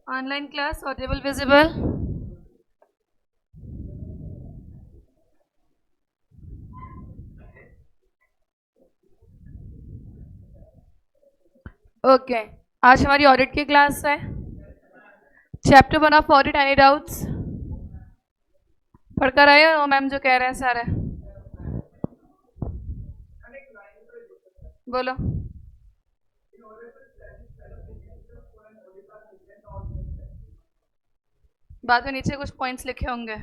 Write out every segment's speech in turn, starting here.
Online class, audible, visible. Okay आज हमारी audit की क्लास है। Chapter 1 of audit. Any doubts? पढ़कर आए हो मैम जो कह रहे हैं सारे? बोलो। बाद में नीचे कुछ पॉइंट्स लिखे होंगे,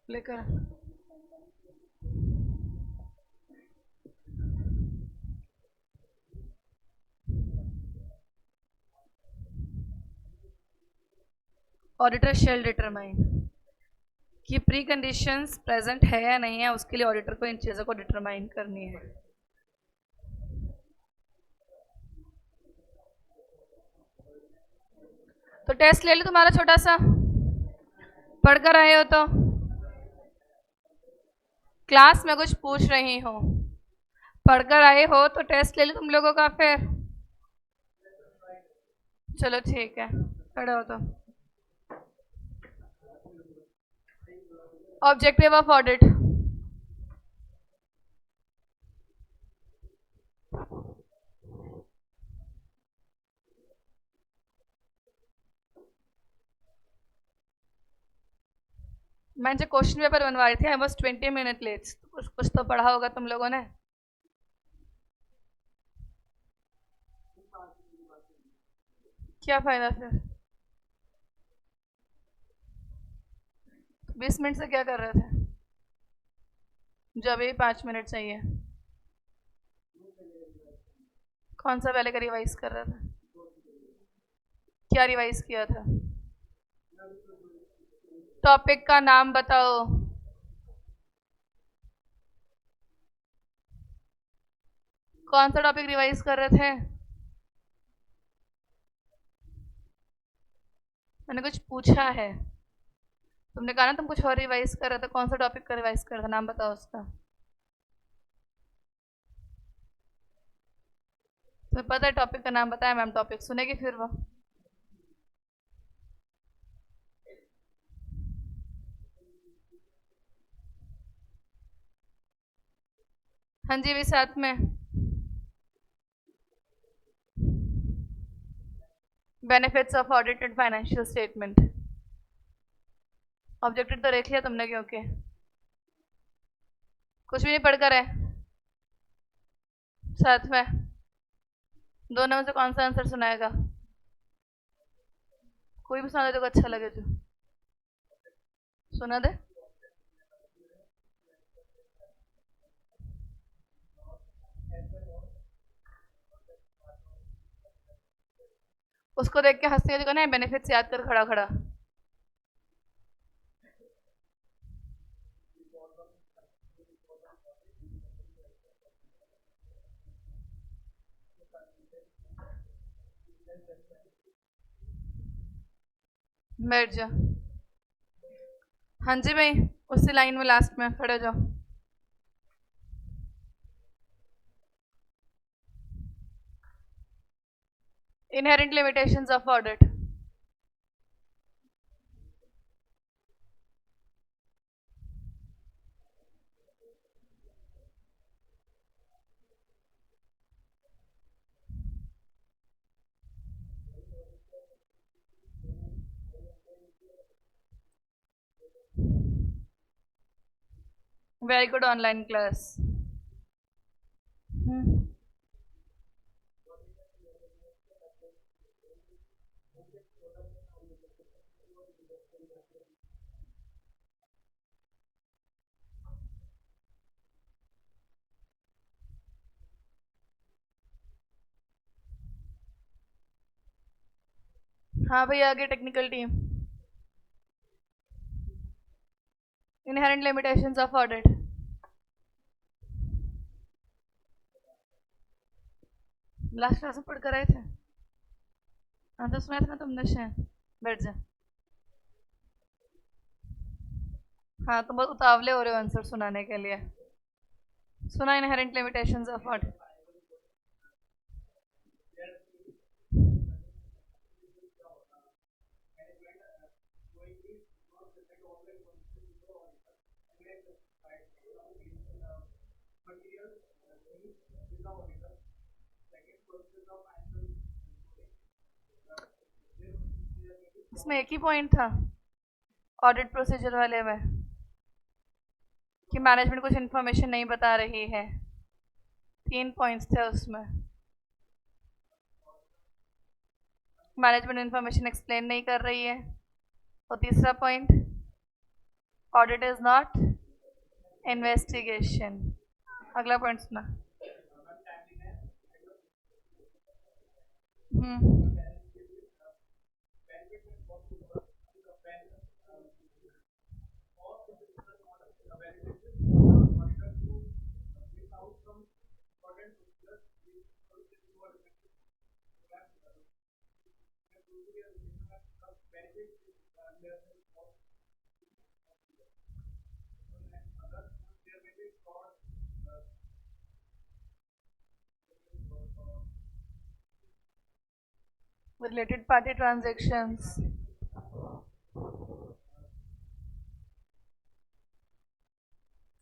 लेकर ऑडिटर शेल डिटरमाइन कि प्री कंडीशंस प्रेजेंट है या नहीं है, उसके लिए ऑडिटर को इन चीज़ों को डिटरमाइन करनी है। तो टेस्ट ले लो तुम्हारा छोटा सा, पढ़कर आए हो तो। क्लास में कुछ पूछ रही हूँ, पढ़कर आए हो तो टेस्ट ले लो तुम लोगों का। फिर चलो ठीक है, खड़े हो तो। Objective of audit. मैं जो क्वेश्चन पेपर बनवा रही थी, आई वॉज 20 मिनट लेट। कुछ तो पढ़ा होगा तुम लोगों ने। क्या फायदा फिर? 20 मिनट से क्या कर रहे थे जब ये 5 मिनट चाहिए? कौन सा पहले का रिवाइज कर रहे थे? क्या रिवाइज किया था? टॉपिक का नाम बताओ। कौन सा टॉपिक रिवाइज कर रहे थे? मैंने कुछ पूछा है, तुमने कहा ना तुम कुछ और रिवाइज कर रहे थे। कौन सा टॉपिक का रिवाइज कर रहे थे, नाम बताओ उसका। तुम्हें पता है टॉपिक का नाम? बताया मैम, टॉपिक सुनेगी फिर वो। हाँ जी, भी साथ में। Benefits of audited financial statement. Objective तो देख लिया तुमने, क्योंकि कुछ भी नहीं पढ़कर है साथ में। दोनों में से कौन सा आंसर सुनाएगा? कोई भी सुना दे तो अच्छा लगे, जो सुना दे। उसको देख के हंसने का ना, बेनिफिट्स याद कर खड़ा खड़ा। बैठ जा। हाँ जी भाई, उसी लाइन में लास्ट में खड़े जाओ। Inherent limitations of audit. Very good online class. हाँ भाई, आगे technical team. Inherent limitations of audit. Last class में पढ़ कर आए थे, आंसर सुना था ना तुमने शायद। बैठ जा। हाँ, तुम बहुत उतावले हो रहे हो आंसर सुनाने के लिए। सुना इनहेरेंट लिमिटेशंस ऑफ ऑडिट। इसमें एक ही पॉइंट था ऑडिट प्रोसीजर वाले में कि मैनेजमेंट कुछ इन्फॉर्मेशन नहीं बता रही है। 3 पॉइंट्स थे उसमें। मैनेजमेंट इन्फॉर्मेशन एक्सप्लेन नहीं कर रही है। और तीसरा point, audit is not investigation. अगला पॉइंट सुना। Related party transactions.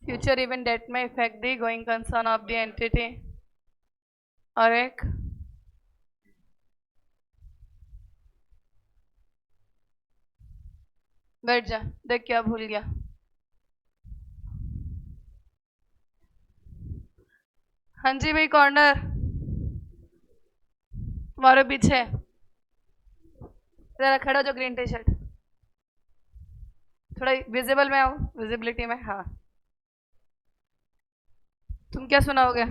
Future event that may affect the going concern of the entity. और एक बैठ जा, देख क्या भूल गया। हाँ जी भाई, कॉर्नर तुम्हारे पीछे जरा खड़ा हो जो, ग्रीन टी शर्ट थोड़ा विजिबल में आओ, विजिबिलिटी में। हाँ, तुम क्या सुनाओगे?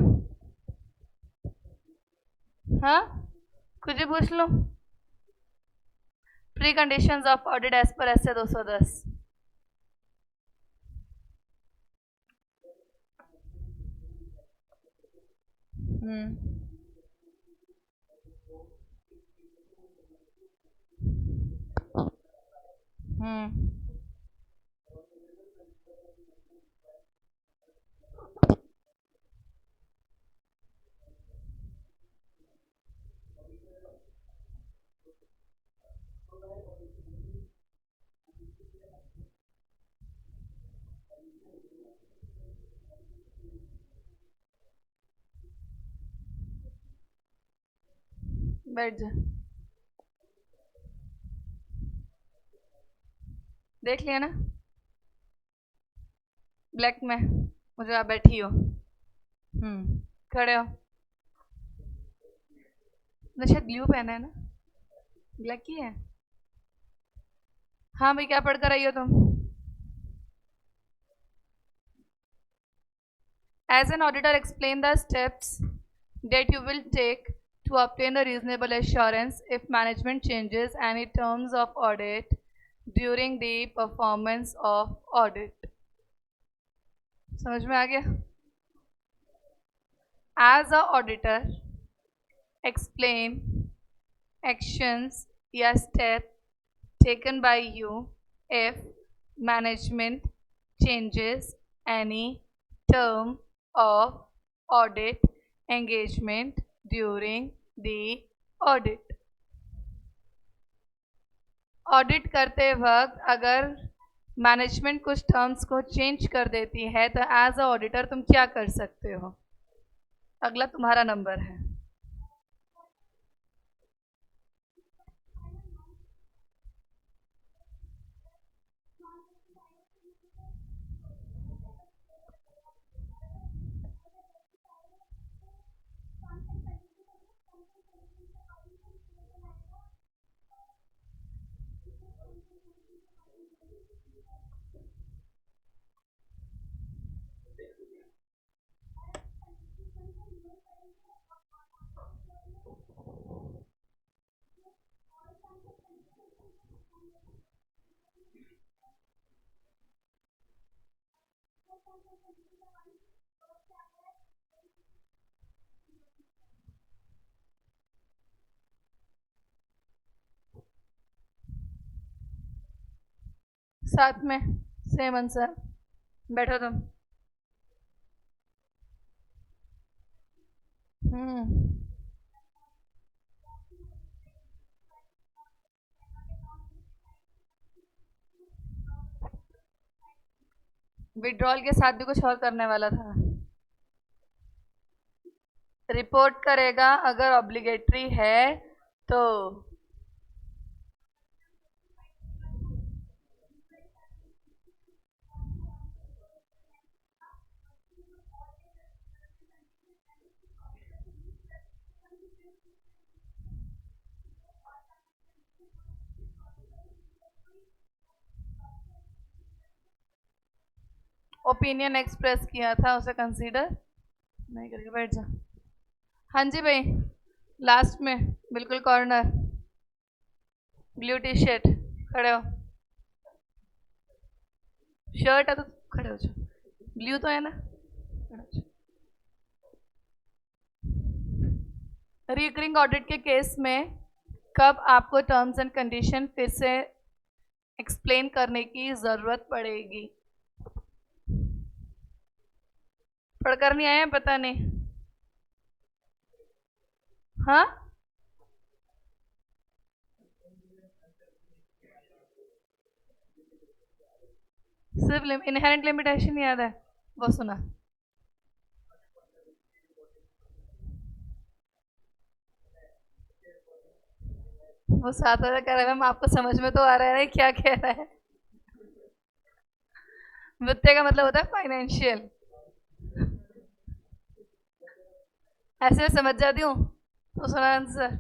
हाँ, कुछ भी पूछ लो। Preconditions of audit as पर ऐसे 210। बैठ जा, देख लिया ना ब्लैक में मुझे आप बैठी हो। खड़े हो। तो शायद ब्लू पहना है ना, ब्लैक ही है। हाँ भाई, क्या पढ़ कर आई हो तुम? As an auditor, explain the steps that you will take to obtain the reasonable assurance if management changes any terms of audit during the performance of audit. समझ में आ गया? As a auditor, explain actions या step taken by you if management changes any term of audit engagement during the audit. Audit करते वक्त अगर management कुछ terms को चेंज कर देती है तो एज अ ऑडिटर तुम क्या कर सकते हो? अगला तुम्हारा नंबर है। साथ में सेम आंसर। बैठो तुम। विड्रॉल के साथ भी कुछ और करने वाला था। रिपोर्ट करेगा अगर ऑब्लिगेटरी है तो। ओपिनियन एक्सप्रेस किया था, उसे कंसीडर नहीं करके बैठ जा। हाँ जी भाई, लास्ट में बिल्कुल कॉर्नर, ब्लू टी शर्ट, खड़े हो। शर्ट है तो खड़े हो जाओ, ब्लू तो है ना, खड़े हो जाओ। रिकरिंग ऑडिट के केस में कब आपको टर्म्स एंड कंडीशन फिर से एक्सप्लेन करने की जरूरत पड़ेगी? पढ़कर नहीं आए, पता नहीं। हाँ, सिर्फ इनहेरेंट लिमिटेशन याद है, वो सुना। वो 7 हजार कह रहा है, मैम आपको समझ में तो आ रहा है क्या कह रहा है? वित्तीय का मतलब होता है फाइनेंशियल। ऐसे समझ जाती हूँ तो सुना आंसर।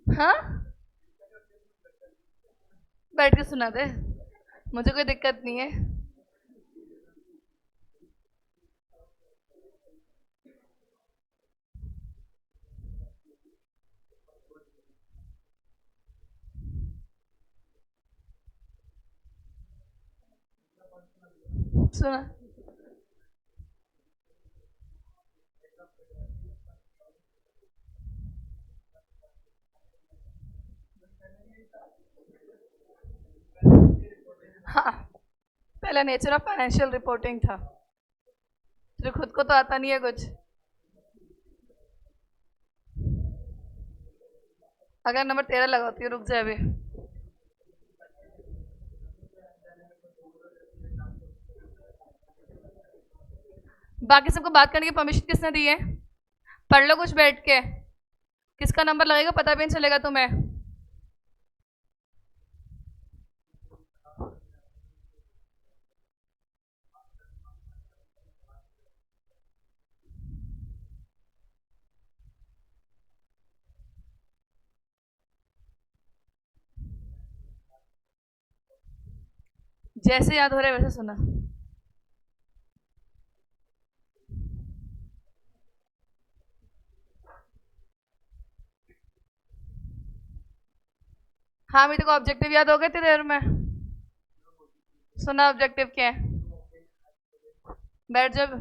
हाँ, बैठ के सुना दे, मुझे कोई दिक्कत नहीं है। सुना। हाँ, पहला नेचर ऑफ फाइनेंशियल रिपोर्टिंग था। तुझे खुद को तो आता नहीं है कुछ। अगर नंबर 13 लगाती है, रुक जाए अभी। बाकी सबको बात करने की परमिशन किसने दी है? पढ़ लो कुछ बैठ के, किसका नंबर लगेगा पता भी नहीं चलेगा तुम्हें। जैसे याद हो रहा है वैसे सुना। हाँ, मेरे को ऑब्जेक्टिव याद हो गए थे देर में। सुना ऑब्जेक्टिव क्या है? बैठ जब,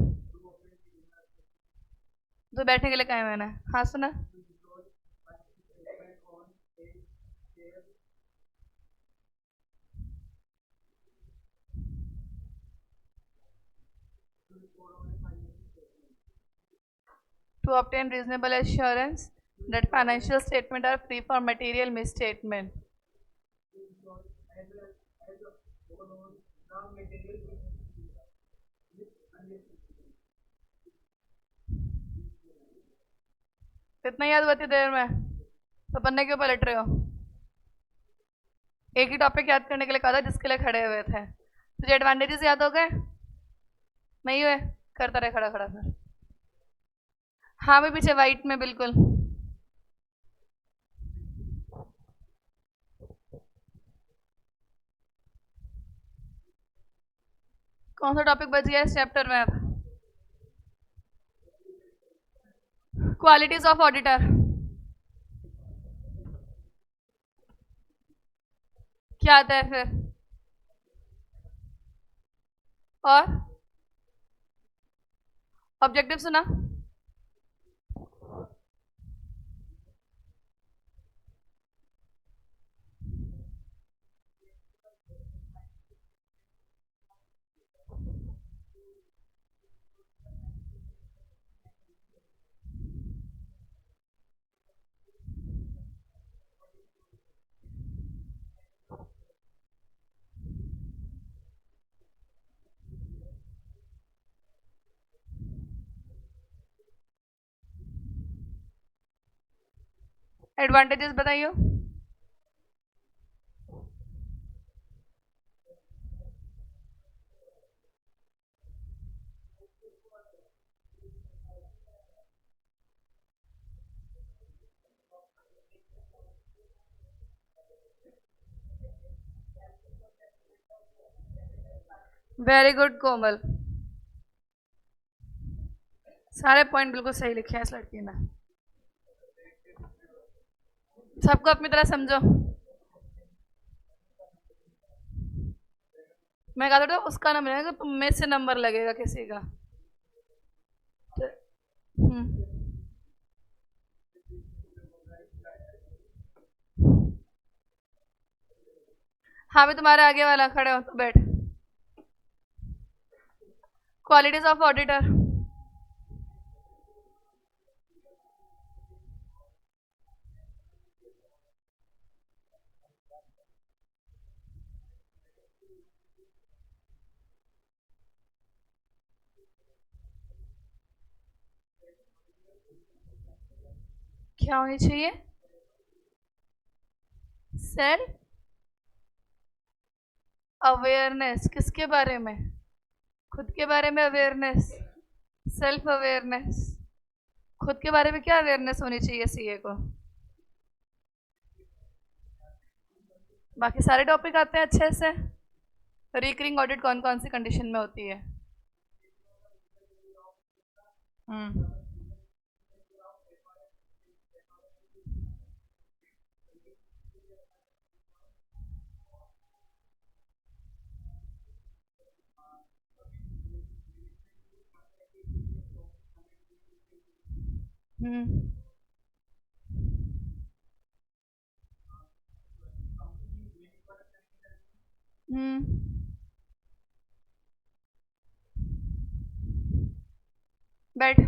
तो बैठने के लिए कहा है मैंने। हाँ सुना। To obtain reasonable assurance that financial statements are free from material misstatement. कितना याद हुआ थी देर में, तो पन्ने क्यों पलट रहे हो? एक ही टॉपिक याद करने के लिए कहा था जिसके लिए खड़े हुए थे। तुझे एडवांटेजेस याद हो गए? नहीं हुए? करता रहे खड़ा खड़ा फिर। हाँ मैं पीछे वाइट में बिल्कुल। कौन सा टॉपिक बच गया इस चैप्टर में अब? Qualities of auditor. क्या आता है फिर? और ऑब्जेक्टिव सुना। एडवांटेजेस बताइए। वेरी गुड कोमल, सारे पॉइंट बिल्कुल सही लिखे हैं इस लड़की ने। सबको अपनी तरह समझो। मैं कहता था उसका नंबर लगेगा, तुम में से नंबर लगेगा किसी का। हम्म। हाँ भी तुम्हारे आगे वाला खड़े हो तो बैठ। Qualities of auditor. क्या होनी चाहिए? Self awareness. किसके बारे में? खुद के बारे में अवेयरनेस, सेल्फ अवेयरनेस। खुद के बारे में क्या अवेयरनेस होनी चाहिए सीए को? बाकी सारे टॉपिक आते हैं अच्छे से। रिकरिंग ऑडिट कौन कौन सी कंडीशन में होती है? हम्म। हम्म। हम्म। बैठ।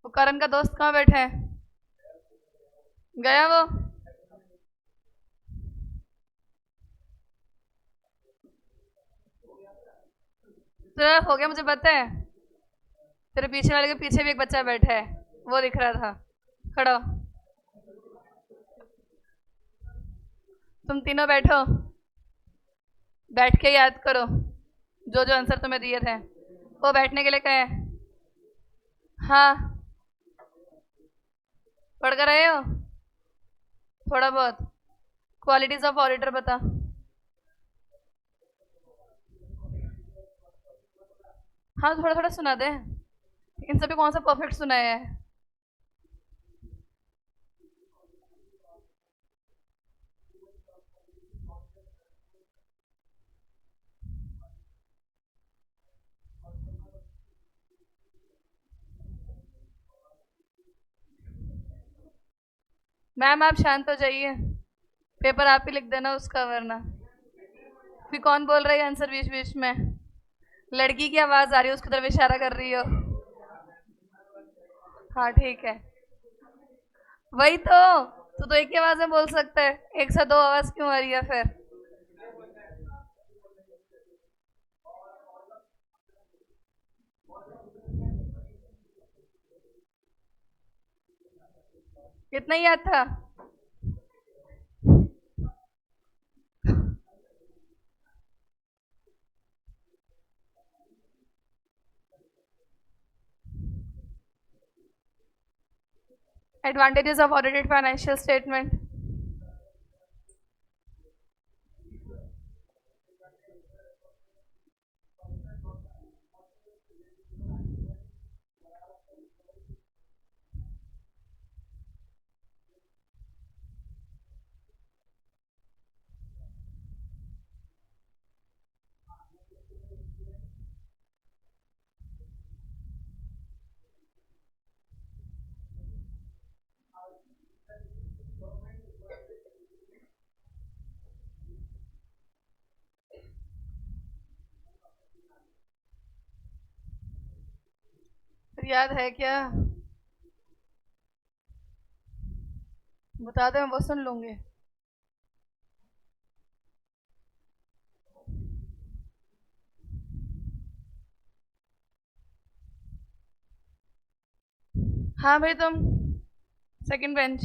वो करण का दोस्त कहाँ बैठा है? गया वो? तेरा हो गया मुझे पता है। तेरे पीछे वाले के पीछे भी एक बच्चा बैठा है, वो दिख रहा था। खड़ा हो। तुम तीनों बैठो, बैठ के याद करो जो जो आंसर तुम्हें दिए थे। वो बैठने के लिए कहे। हाँ, पढ़ कर रहे हो थोड़ा बहुत? क्वालिटीज ऑफ ऑडिटर बता। हाँ, थोड़ा थोड़ा सुना दे। इन सभी कौन सा परफेक्ट सुनाया है? मैम आप शांत हो जाइए, पेपर आप ही लिख देना उसका, वरना फिर कौन बोल रही है आंसर बीच बीच में? लड़की की आवाज आ रही है, उसकी तरफ इशारा कर रही हो। हाँ ठीक है। वही तो एक ही आवाज में बोल सकते हैं, एक से दो आवाज क्यों आ रही है फिर? कितना ही याद था? Advantages of audited financial statement. याद है क्या? बता दे, मैं वो सुन लूंगी। हाँ भाई तुम, second bench.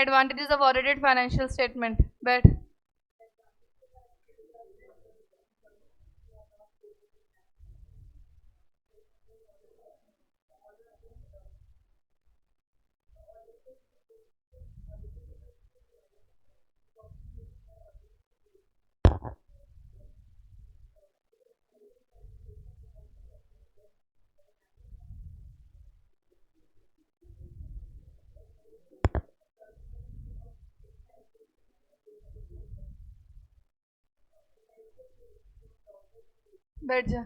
Advantages of audited financial statement. बैठ. बैठ जा.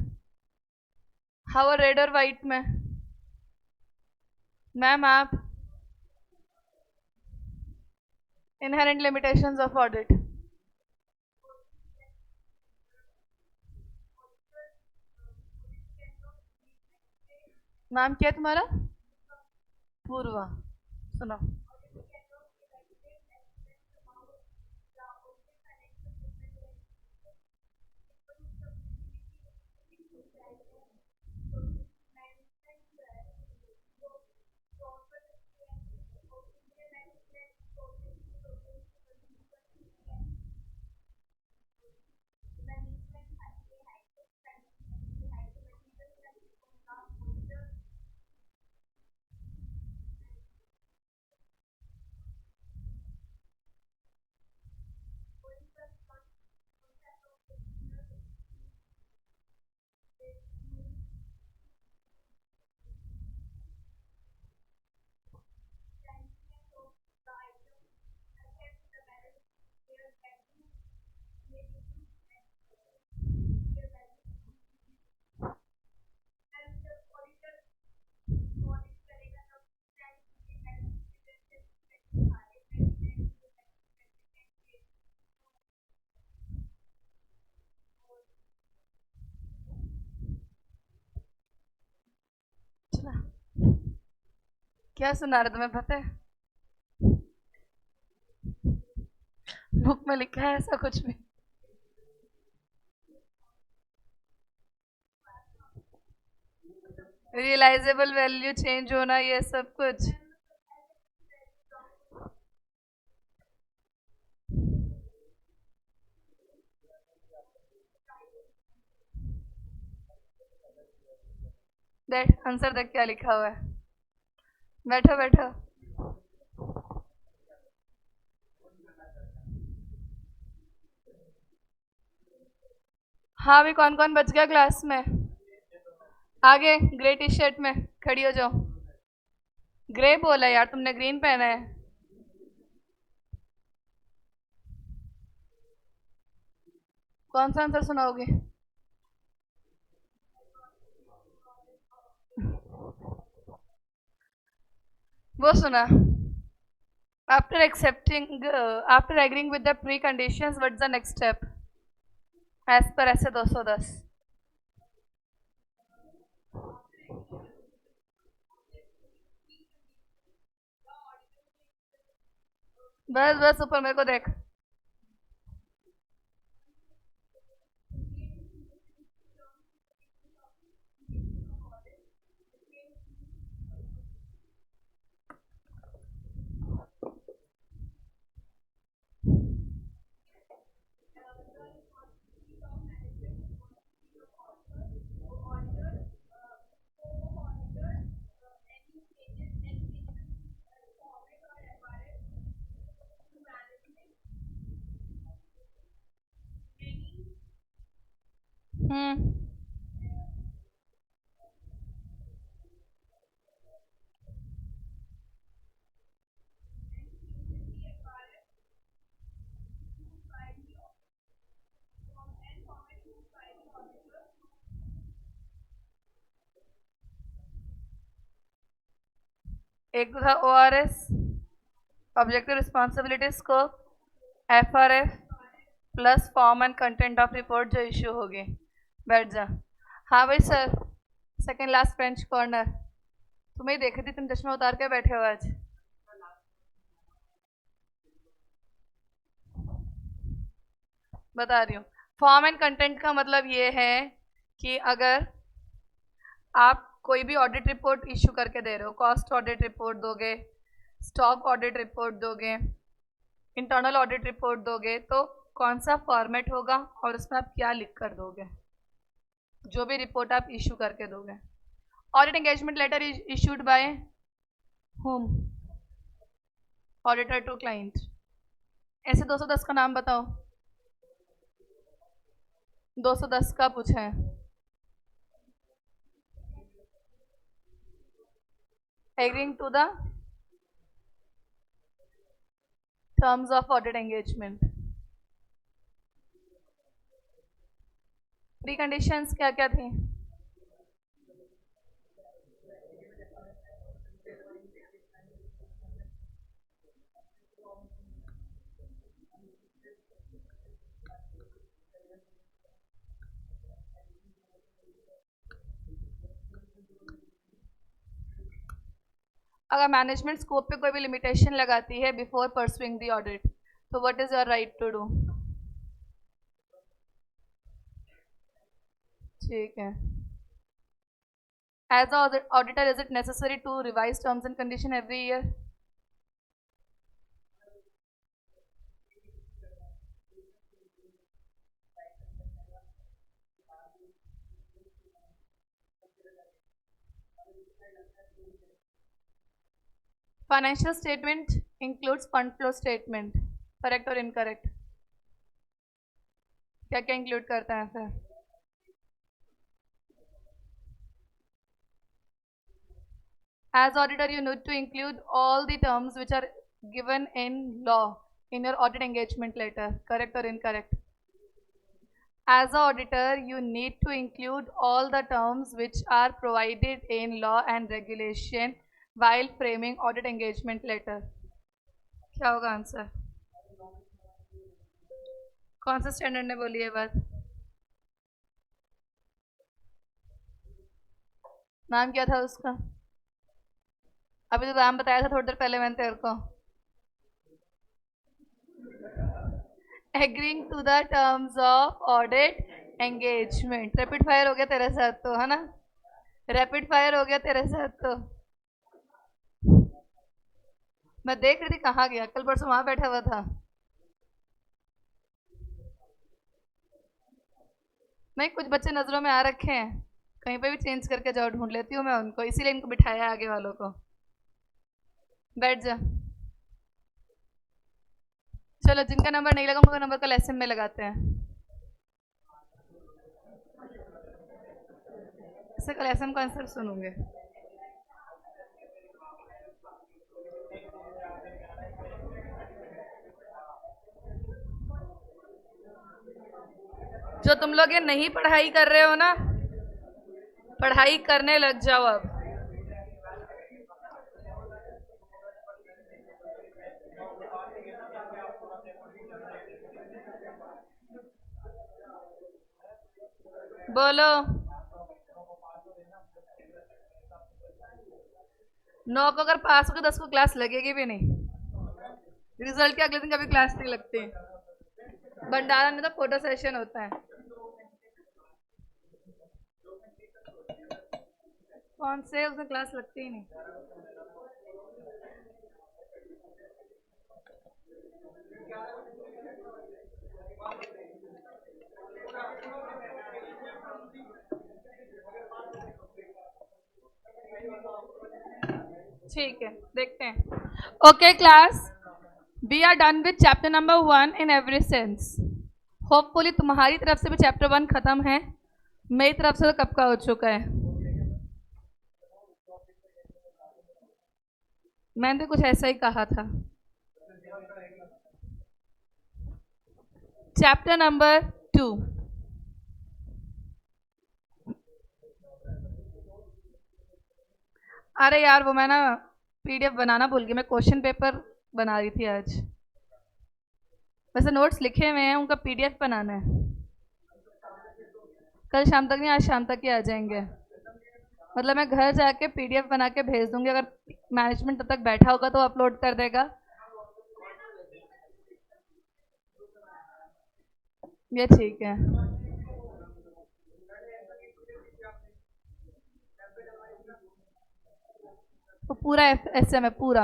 How रेड और वाइट में? मैम आप inherent limitations of audit. नाम क्या है तुम्हारा? पूर्वा. सुनो. क्या सुना रहे तुम्हें पता है? बुक में लिखा है ऐसा कुछ भी? रियलाइजेबल वैल्यू चेंज होना, ये सब कुछ. बैठ, आंसर देख क्या लिखा हुआ है. बैठो बैठो. हाँ अभी कौन कौन बच गया क्लास में? आगे ग्रे टी शर्ट में खड़ी हो जाओ. ग्रे बोला यार, तुमने ग्रीन पहना है. कौन सा आंसर सुनाओगे? वो सुना. After accepting, after agreeing with the preconditions, what's the next step? As per ऐसे 210. बस बस ऊपर मेरे को देख. एक था ORS, objective responsibility scope, FRF plus form and content of report जो इश्यू होगी. बैठ जा. हाँ भाई sir, second last bench corner. तुम्हें ही देखी थी, तुम चश्मा उतार के बैठे हो आज. बता रही हूँ. फॉर्म एंड कंटेंट का मतलब ये है कि अगर आप कोई भी ऑडिट रिपोर्ट इश्यू करके दे रहे हो, कॉस्ट ऑडिट रिपोर्ट दोगे, स्टॉक ऑडिट रिपोर्ट दोगे, इंटरनल ऑडिट रिपोर्ट दोगे, तो कौन सा फॉर्मेट होगा और उसमें आप क्या लिख कर दोगे, जो भी रिपोर्ट आप इशू करके दोगे। Audit engagement letter issued by whom, auditor to client. ऐसे 210 का नाम बताओ, 210 का पूछा है। Agreeing to the terms of audit engagement. Pre conditions क्या क्या थी? अगर मैनेजमेंट स्कोप पे कोई भी लिमिटेशन लगाती है बिफोर परसुइंग द ऑडिट, तो what is your right to do? ठीक है। As a auditor, is it necessary to revise terms and condition every year? Financial statement includes fund flow statement, correct और incorrect? क्या क्या include करता है फिर? As auditor, you need to include all the terms which are given in law in your audit engagement letter, correct or incorrect? As an auditor, you need to include all the terms which are provided in law and regulation while framing audit engagement letter. क्या होगा answer? कौन सा standard ने बोली है बात? नाम क्या था उसका? अभी तो नाम बताया था थोड़ी देर पहले मैंने तेरे को। Agreeing to the terms of audit engagement. Rapid fire हो गया तेरे साथ तो, है ना? रैपिड फायर हो गया तेरे साथ तो। मैं देख रही थी कहाँ गया, कल परसों वहां बैठा हुआ था। नहीं, कुछ बच्चे नजरों में आ रखे हैं, कहीं पे भी चेंज करके जाओ, ढूंढ लेती हूँ मैं उनको, इसीलिए इनको बिठाया आगे वालों को। बैठ जा। चलो, जिनका नंबर नहीं लगा उनका नंबर कल एसएम में लगाते हैं। इससे कल एसएम का आंसर सुनूंगे। जो तुम लोग ये नहीं पढ़ाई कर रहे हो ना, पढ़ाई करने लग जाओ अब। बोलो। 9 को अगर पास हो तो 10 को क्लास लगेगी भी नहीं। रिजल्ट के अगले दिन कभी क्लास नहीं लगती। भंडारा में तो फोटो सेशन होता है। कौन से? उसमें क्लास लगती ही नहीं। ठीक है, देखते हैं। Okay class, we are done with chapter number 1 in every sense. Hopefully तुम्हारी तरफ से भी चैप्टर 1 खत्म है, मेरी तरफ से तो कब का हो चुका है। मैंने तो कुछ ऐसा ही कहा था। चैप्टर नंबर 2, अरे यार वो मैं ना पीडीएफ बनाना भूल गई, मैं क्वेश्चन पेपर बना रही थी आज। वैसे नोट्स लिखे हुए हैं, उनका पीडीएफ बनाना है। कल शाम तक नहीं, आज शाम तक ही आ जाएंगे। मतलब मैं घर जाके पीडीएफ बना के भेज दूंगी, अगर मैनेजमेंट तब तक बैठा होगा तो अपलोड कर देगा। ये ठीक है। तो पूरा एसएम है पूरा।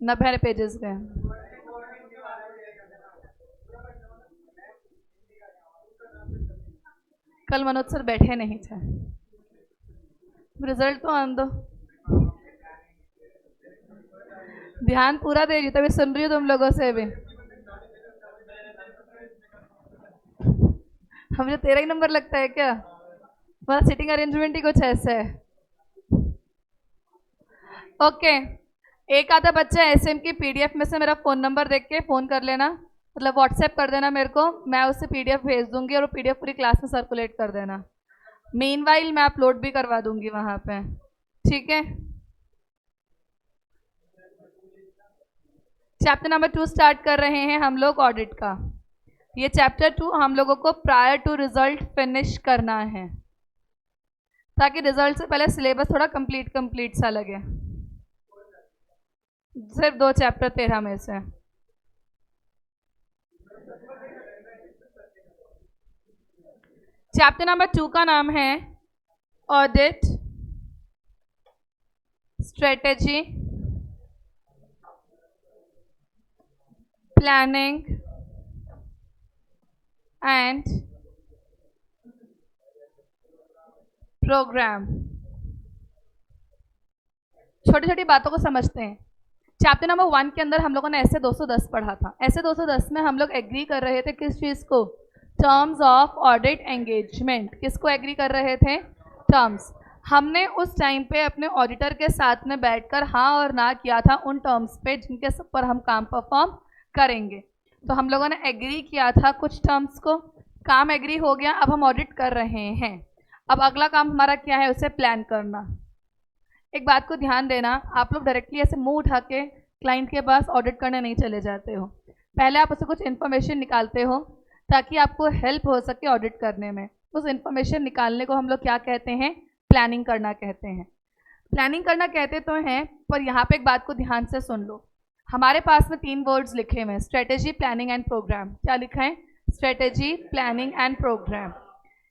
90 पेजेस के। कल मनोज सर बैठे नहीं थे, रिजल्ट तो आने दो। ध्यान पूरा दे रही, तभी सुन रही हूँ तुम लोगों से भी। मुझे 13 ही नंबर लगता है क्या? मतलब सिटिंग अरेंजमेंट ही कुछ ऐसा है। ओके, एक आधा बच्चा एसएम की पीडीएफ में से मेरा फ़ोन नंबर देख के फ़ोन कर लेना, मतलब व्हाट्सएप कर देना मेरे को, मैं उससे पीडीएफ भेज दूंगी और वो पीडीएफ पूरी क्लास में सर्कुलेट कर देना। मीनवाइल मैं अपलोड भी करवा दूंगी वहाँ पे, ठीक है। चैप्टर नंबर 2 स्टार्ट कर रहे हैं हम लोग ऑडिट का। ये चैप्टर 2 हम लोगों को प्रायर टू रिजल्ट फिनिश करना है, ताकि रिजल्ट से पहले सिलेबस थोड़ा कंप्लीट सा लगे। सिर्फ 2 चैप्टर 13 में से। चैप्टर नंबर 2 का नाम है audit strategy, planning and programme. छोटी छोटी बातों को समझते हैं। चैप्टर नंबर 1 के अंदर हम लोगों ने ऐसे 210 पढ़ा था। ऐसे 210 में हम लोग एग्री कर रहे थे किस चीज़ को? Terms of audit engagement. किसको एग्री कर रहे थे? टर्म्स। हमने उस टाइम पे अपने ऑडिटर के साथ में बैठकर हाँ और ना किया था उन टर्म्स पे जिनके ऊपर हम काम परफॉर्म करेंगे। तो हम लोगों ने एग्री किया था कुछ टर्म्स को, काम एग्री हो गया, अब हम ऑडिट कर रहे हैं। अब अगला काम हमारा क्या है? उसे प्लान करना। एक बात को ध्यान देना, आप लोग डायरेक्टली ऐसे मुंह उठा के क्लाइंट के पास ऑडिट करने नहीं चले जाते हो। पहले आप उससे कुछ इन्फॉर्मेशन निकालते हो ताकि आपको हेल्प हो सके ऑडिट करने में। उस इन्फॉर्मेशन निकालने को हम लोग क्या कहते हैं? प्लानिंग करना कहते हैं। प्लानिंग करना कहते तो हैं, पर यहाँ पे एक बात को ध्यान से सुन लो। हमारे पास में 3 वर्ड्स लिखे हुए हैं, स्ट्रेटेजी, प्लानिंग एंड प्रोग्राम। क्या लिखा है? Strategy, planning and programme.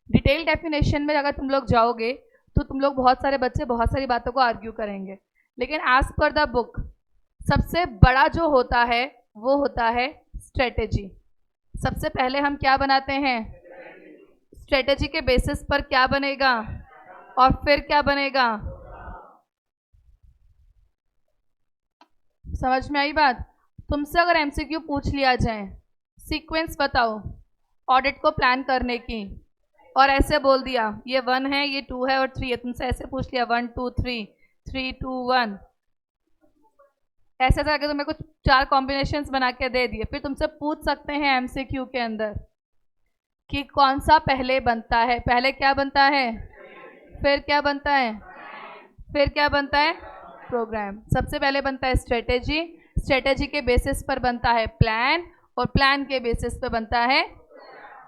Detail definition में अगर तुम लोग जाओगे तो तुम लोग बहुत सारे बच्चे बहुत सारी बातों को आर्ग्यू करेंगे, लेकिन एज पर द बुक सबसे बड़ा जो होता है वो होता है स्ट्रेटेजी। सबसे पहले हम क्या बनाते हैं? स्ट्रेटेजी के बेसिस पर क्या बनेगा और फिर क्या बनेगा? समझ में आई बात? तुमसे अगर एमसीक्यू पूछ लिया जाए, सीक्वेंस बताओ ऑडिट को प्लान करने की, और ऐसे बोल दिया ये 1 है, ये 2 है और 3 है, तुमसे ऐसे पूछ लिया 1 2 3 3 2 1, ऐसे करके तुम्हें कुछ 4 कॉम्बिनेशंस बना के दे दिए, फिर तुमसे पूछ सकते हैं एमसीक्यू के अंदर कि कौन सा पहले बनता है? पहले क्या बनता है? फिर क्या बनता है? फिर क्या बनता है? प्रोग्राम। सबसे पहले बनता है स्ट्रेटेजी, स्ट्रेटेजी के बेसिस पर बनता है प्लान, और प्लान के बेसिस पर बनता है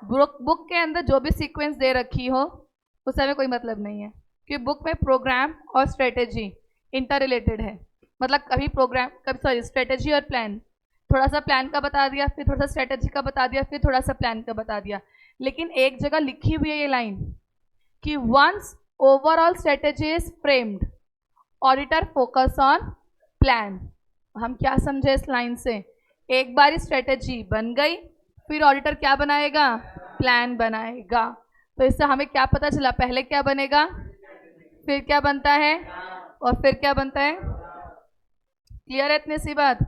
बुक के अंदर जो भी सीक्वेंस दे रखी हो उससे हमें कोई मतलब नहीं है, क्योंकि बुक में प्रोग्राम और स्ट्रेटेजी इंटर रिलेटेड है। मतलब कभी प्रोग्राम, कभी स्ट्रेटेजी और प्लान, थोड़ा सा प्लान का बता दिया, फिर थोड़ा सा स्ट्रेटेजी का बता दिया, फिर थोड़ा सा प्लान का बता दिया, लेकिन एक जगह लिखी हुई है ये लाइन कि once overall strategy is framed, auditor focus on plan. हम क्या समझे इस लाइन से? एक बार स्ट्रेटेजी बन गई, फिर ऑडिटर क्या बनाएगा? प्लान बनाएगा। तो इससे हमें क्या पता चला? पहले क्या बनेगा, फिर क्या बनता है, और फिर क्या बनता है। क्लियर है इतनी सी बात?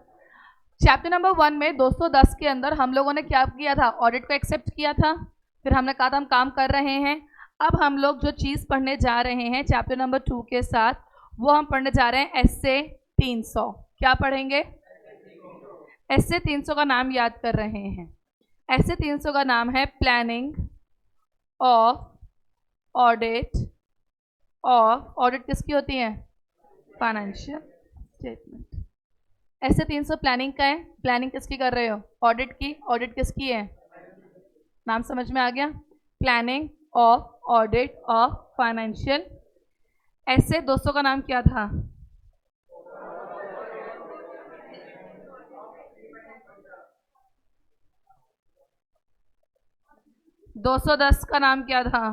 चैप्टर नंबर 1 में 210 के अंदर हम लोगों ने क्या किया था? ऑडिट को एक्सेप्ट किया था, फिर हमने कहा था हम काम कर रहे हैं। अब हम लोग जो चीज़ पढ़ने जा रहे हैं चैप्टर नंबर 2 के साथ, वो हम पढ़ने जा रहे हैं एसए 300। क्या पढ़ेंगे? एसए 300 का नाम याद कर रहे हैं। एसए 300 का नाम है planning of audit of, audit किसकी होती है? Financial statement. एसए 300 प्लानिंग का है। प्लानिंग किसकी कर रहे हो? ऑडिट की। ऑडिट किसकी है? नाम समझ में आ गया? Planning of audit of financial. SA 200 का नाम क्या था? 210 का नाम क्या था?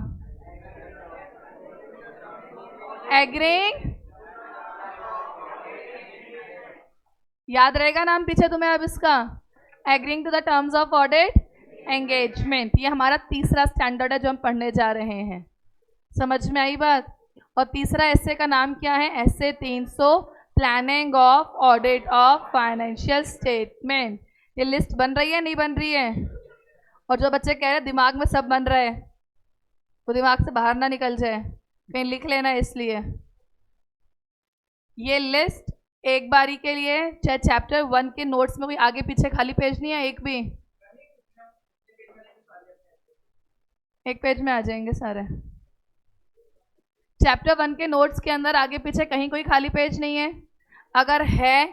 एग्रीइंग याद रहेगा नाम पीछे तुम्हें अब इसका? Agreeing to the terms of audit engagement. ये हमारा तीसरा स्टैंडर्ड है जो हम पढ़ने जा रहे हैं। समझ में आई बात? और तीसरा एस्से का नाम क्या है? एस्से 300, planning of audit of financial statement. ये लिस्ट बन रही है नहीं बन रही है? और जो बच्चे कह रहे हैं दिमाग में सब बन रहा है, वो दिमाग से बाहर ना निकल जाए, कहीं लिख लेना। इसलिए ये लिस्ट एक बारी के लिए, चाहे चैप्टर 1 के नोट्स में कोई आगे पीछे खाली पेज नहीं है एक भी, एक पेज में आ जाएंगे सारे। चैप्टर 1 के नोट्स के अंदर आगे पीछे कहीं कोई खाली पेज नहीं है? अगर है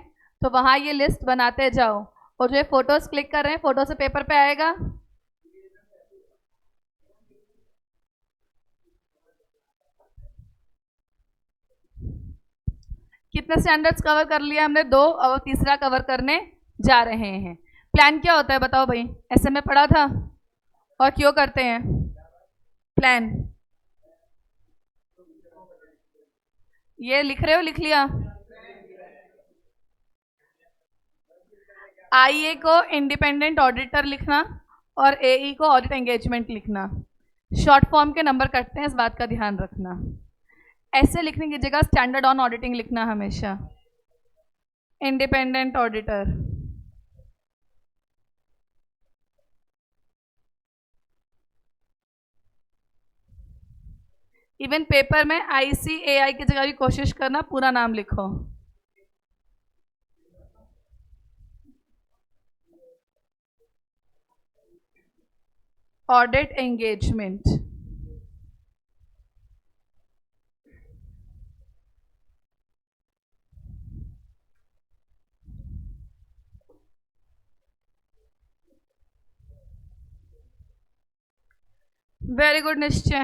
तो वहां ये लिस्ट बनाते जाओ। और जो ये फोटोज क्लिक कर रहे हैं, फोटो से पेपर पे आएगा। कितने स्टैंडर्ड्स कवर कर लिया हमने? 2। अब तीसरा कवर करने जा रहे हैं। प्लान क्या होता है बताओ भाई? ऐसे में पढ़ा था। और क्यों करते हैं प्लान? ये लिख रहे हो? लिख लिया? आईए को इंडिपेंडेंट ऑडिटर लिखना और एई को ऑडिट एंगेजमेंट लिखना। शॉर्ट फॉर्म के नंबर कटते हैं, इस बात का ध्यान रखना। ऐसे लिखने की जगह स्टैंडर्ड ऑन ऑडिटिंग लिखना हमेशा। Independent auditor. इवन पेपर में ICAI की जगह भी कोशिश करना पूरा नाम लिखो। Audit engagement. वेरी गुड निश्चय।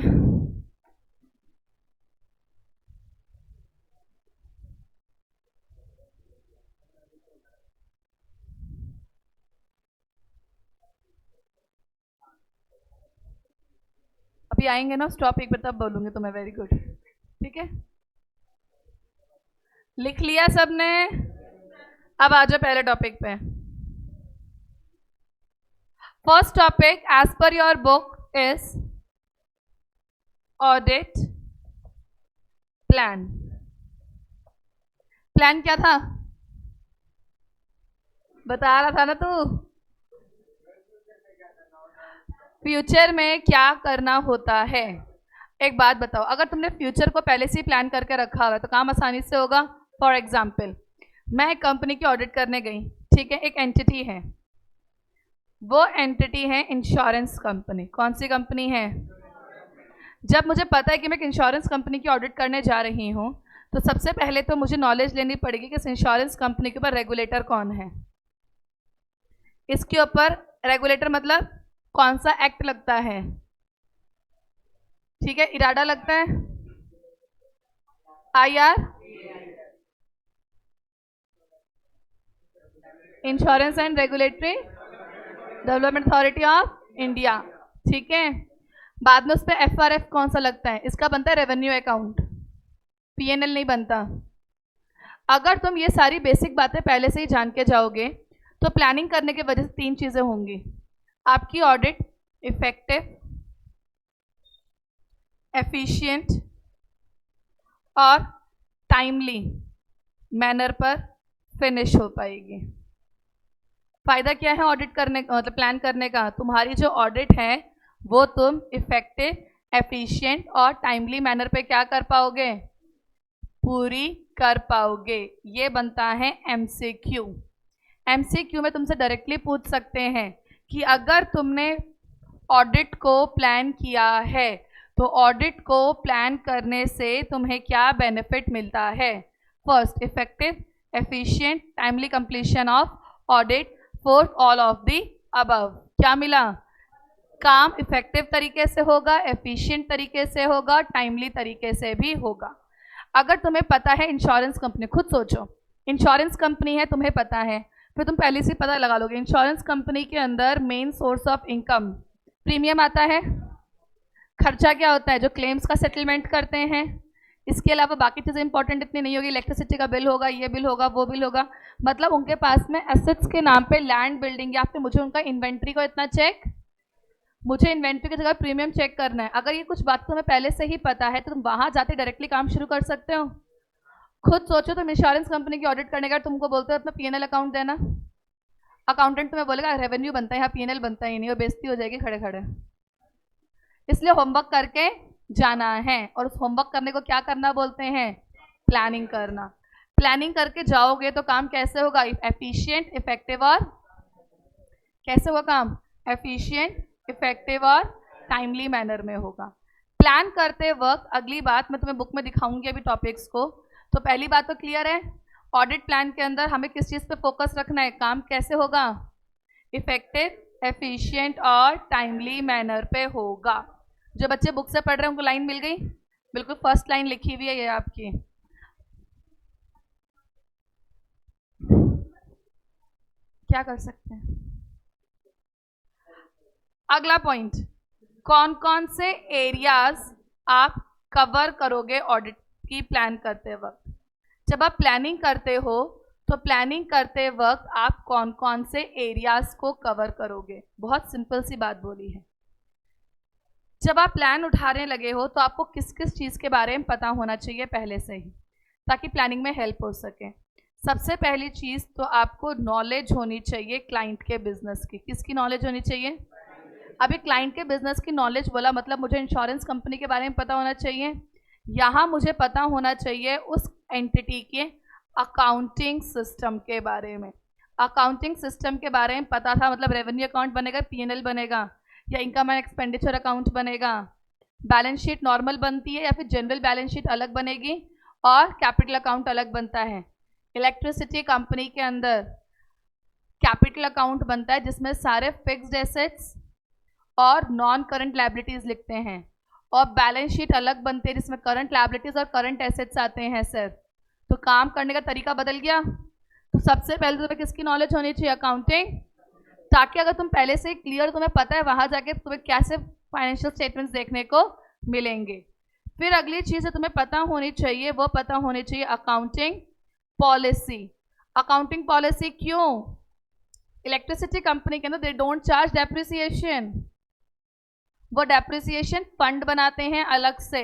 अभी आएंगे ना उस टॉपिक पर, तब बोलूंगी तुम्हें। वेरी गुड, ठीक है। लिख लिया सबने? अब आ जाओ पहले टॉपिक पे। First topic as per your book is audit plan. Plan क्या था? बता रहा था ना तू, फ्यूचर में क्या करना होता है। एक बात बताओ, अगर तुमने फ्यूचर को पहले से ही प्लान करके रखा हुआ है तो काम आसानी से होगा। फॉर एग्जाम्पल, मैं एक कंपनी की ऑडिट करने गई, ठीक है। एक एंटिटी है, वो एंटिटी है इंश्योरेंस कंपनी। कौन सी कंपनी है? जब मुझे पता है कि मैं एक इंश्योरेंस कंपनी की ऑडिट करने जा रही हूँ, तो सबसे पहले तो मुझे नॉलेज लेनी पड़ेगी कि इस इंश्योरेंस कंपनी के ऊपर रेगुलेटर कौन है। इसके ऊपर रेगुलेटर मतलब कौन सा एक्ट लगता है? ठीक है, इराडा लगता है, IR, insurance and regulatory development authority of India, ठीक है। बाद में उस पर FRF कौन सा लगता है? इसका बनता है रेवेन्यू अकाउंट, PNL नहीं बनता। अगर तुम ये सारी बेसिक बातें पहले से ही जान के जाओगे तो प्लानिंग करने की वजह से 3 चीजें होंगी। आपकी ऑडिट इफेक्टिव, एफिशिएंट और टाइमली मैनर पर फिनिश हो पाएगी। फायदा क्या है ऑडिट करने का, मतलब प्लान करने का? तुम्हारी जो ऑडिट है वो तुम इफेक्टिव, एफिशिएंट और टाइमली मैनर पे क्या कर पाओगे? पूरी कर पाओगे। ये बनता है MCQ। MCQ में तुमसे डायरेक्टली पूछ सकते हैं कि अगर तुमने ऑडिट को प्लान किया है तो ऑडिट को प्लान करने से तुम्हें क्या बेनिफिट मिलता है? First, effective, efficient, timely completion of audit. Fourth, all of the above. क्या मिला? काम इफेक्टिव तरीके से होगा, एफिशिएंट तरीके से होगा, टाइमली तरीके से भी होगा। अगर तुम्हें पता है इंश्योरेंस कंपनी, खुद सोचो, इंश्योरेंस कंपनी है, तुम्हें पता है, फिर तुम पहले से पता लगा लोगे इंश्योरेंस कंपनी के अंदर main source of income premium आता है। खर्चा क्या होता है? जो क्लेम्स का सेटलमेंट करते हैं। इसके अलावा बाकी चीज़ें इंपॉर्टेंट इतनी नहीं होगी, इलेक्ट्रिसिटी का बिल होगा, ये बिल होगा, वो बिल होगा, मतलब उनके पास में एसेट्स के नाम पे लैंड, बिल्डिंग, या फिर मुझे उनका इन्वेंट्री को इतना चेक, मुझे इन्वेंट्री की जगह प्रीमियम चेक करना है। अगर ये कुछ बात तुम्हें पहले से ही पता है तो तुम वहां जाते डायरेक्टली काम शुरू कर सकते हो। खुद सोचो, तुम इंश्योरेंस कंपनी की ऑडिट करने का तुमको बोलते हो अपना पीएनएल अकाउंट देना, अकाउंटेंट तुम्हें बोलेगा रेवेन्यू बनता है, यहाँ पीएनएल बनता ही नहीं, और बेइज्जती हो जाएगी खड़े खड़े। इसलिए होमवर्क करके जाना है, और उस होमवर्क करने को क्या करना बोलते हैं? प्लानिंग करना। प्लानिंग करके जाओगे तो काम कैसे होगा? एफिशिएंट, इफेक्टिव, और कैसे होगा काम? एफिशिएंट, इफेक्टिव और टाइमली मैनर में होगा। प्लान करते वक्त अगली बात मैं तुम्हें बुक में दिखाऊंगी अभी टॉपिक्स को। तो पहली बात तो क्लियर है, ऑडिट प्लान के अंदर हमें किस चीज़ पे फोकस रखना है? काम कैसे होगा? इफेक्टिव, एफिशिएंट और टाइमली मैनर पे होगा। जो बच्चे बुक से पढ़ रहे हैं उनको लाइन मिल गई? बिल्कुल फर्स्ट लाइन लिखी हुई है ये आपकी। क्या कर सकते हैं? अगला पॉइंट, कौन कौन से एरियाज आप कवर करोगे ऑडिट की प्लान करते वक्त? जब आप प्लानिंग करते हो तो प्लानिंग करते वक्त आप कौन कौन से एरियाज को कवर करोगे? बहुत सिंपल सी बात बोली है। जब आप प्लान उठाने लगे हो तो आपको किस किस चीज़ के बारे में पता होना चाहिए पहले से ही, ताकि प्लानिंग में हेल्प हो सके। सबसे पहली चीज़ तो आपको नॉलेज होनी चाहिए क्लाइंट के बिजनेस की। किसकी नॉलेज होनी चाहिए? अभी क्लाइंट के बिजनेस की नॉलेज बोला मतलब मुझे इंश्योरेंस कंपनी के बारे में पता होना चाहिए। यहाँ मुझे पता होना चाहिए उस एंटिटी के अकाउंटिंग सिस्टम के बारे में। अकाउंटिंग सिस्टम के बारे में पता था, मतलब रेवेन्यू अकाउंट बनेगा, पीएनएल बनेगा, या इनकम एंड एक्सपेंडिचर अकाउंट बनेगा, बैलेंस शीट नॉर्मल बनती है या फिर जनरल बैलेंस शीट अलग बनेगी, और कैपिटल अकाउंट अलग बनता है। इलेक्ट्रिसिटी कंपनी के अंदर कैपिटल अकाउंट बनता है जिसमें सारे फिक्स्ड एसेट्स और नॉन करंट लायबिलिटीज लिखते हैं, और बैलेंस शीट अलग बनती है जिसमें करंट लायबिलिटीज और करंट एसेट्स आते हैं सर। तो काम करने का तरीका बदल गया। तो सबसे पहले तुम्हें किसकी नॉलेज होनी चाहिए? अकाउंटिंग, ताकि अगर तुम पहले से क्लियर, तुम्हें पता है वहां जाके तुम्हें कैसे फाइनेंशियल स्टेटमेंट्स देखने को मिलेंगे। फिर अगली चीज़ तुम्हें पता होनी चाहिए, वो पता होनी चाहिए अकाउंटिंग पॉलिसी। अकाउंटिंग पॉलिसी क्यों? इलेक्ट्रिसिटी कंपनी के अंदर दे डोंट चार्ज डेप्रिसिएशन, वो डेप्रिसिएशन फंड बनाते हैं अलग से,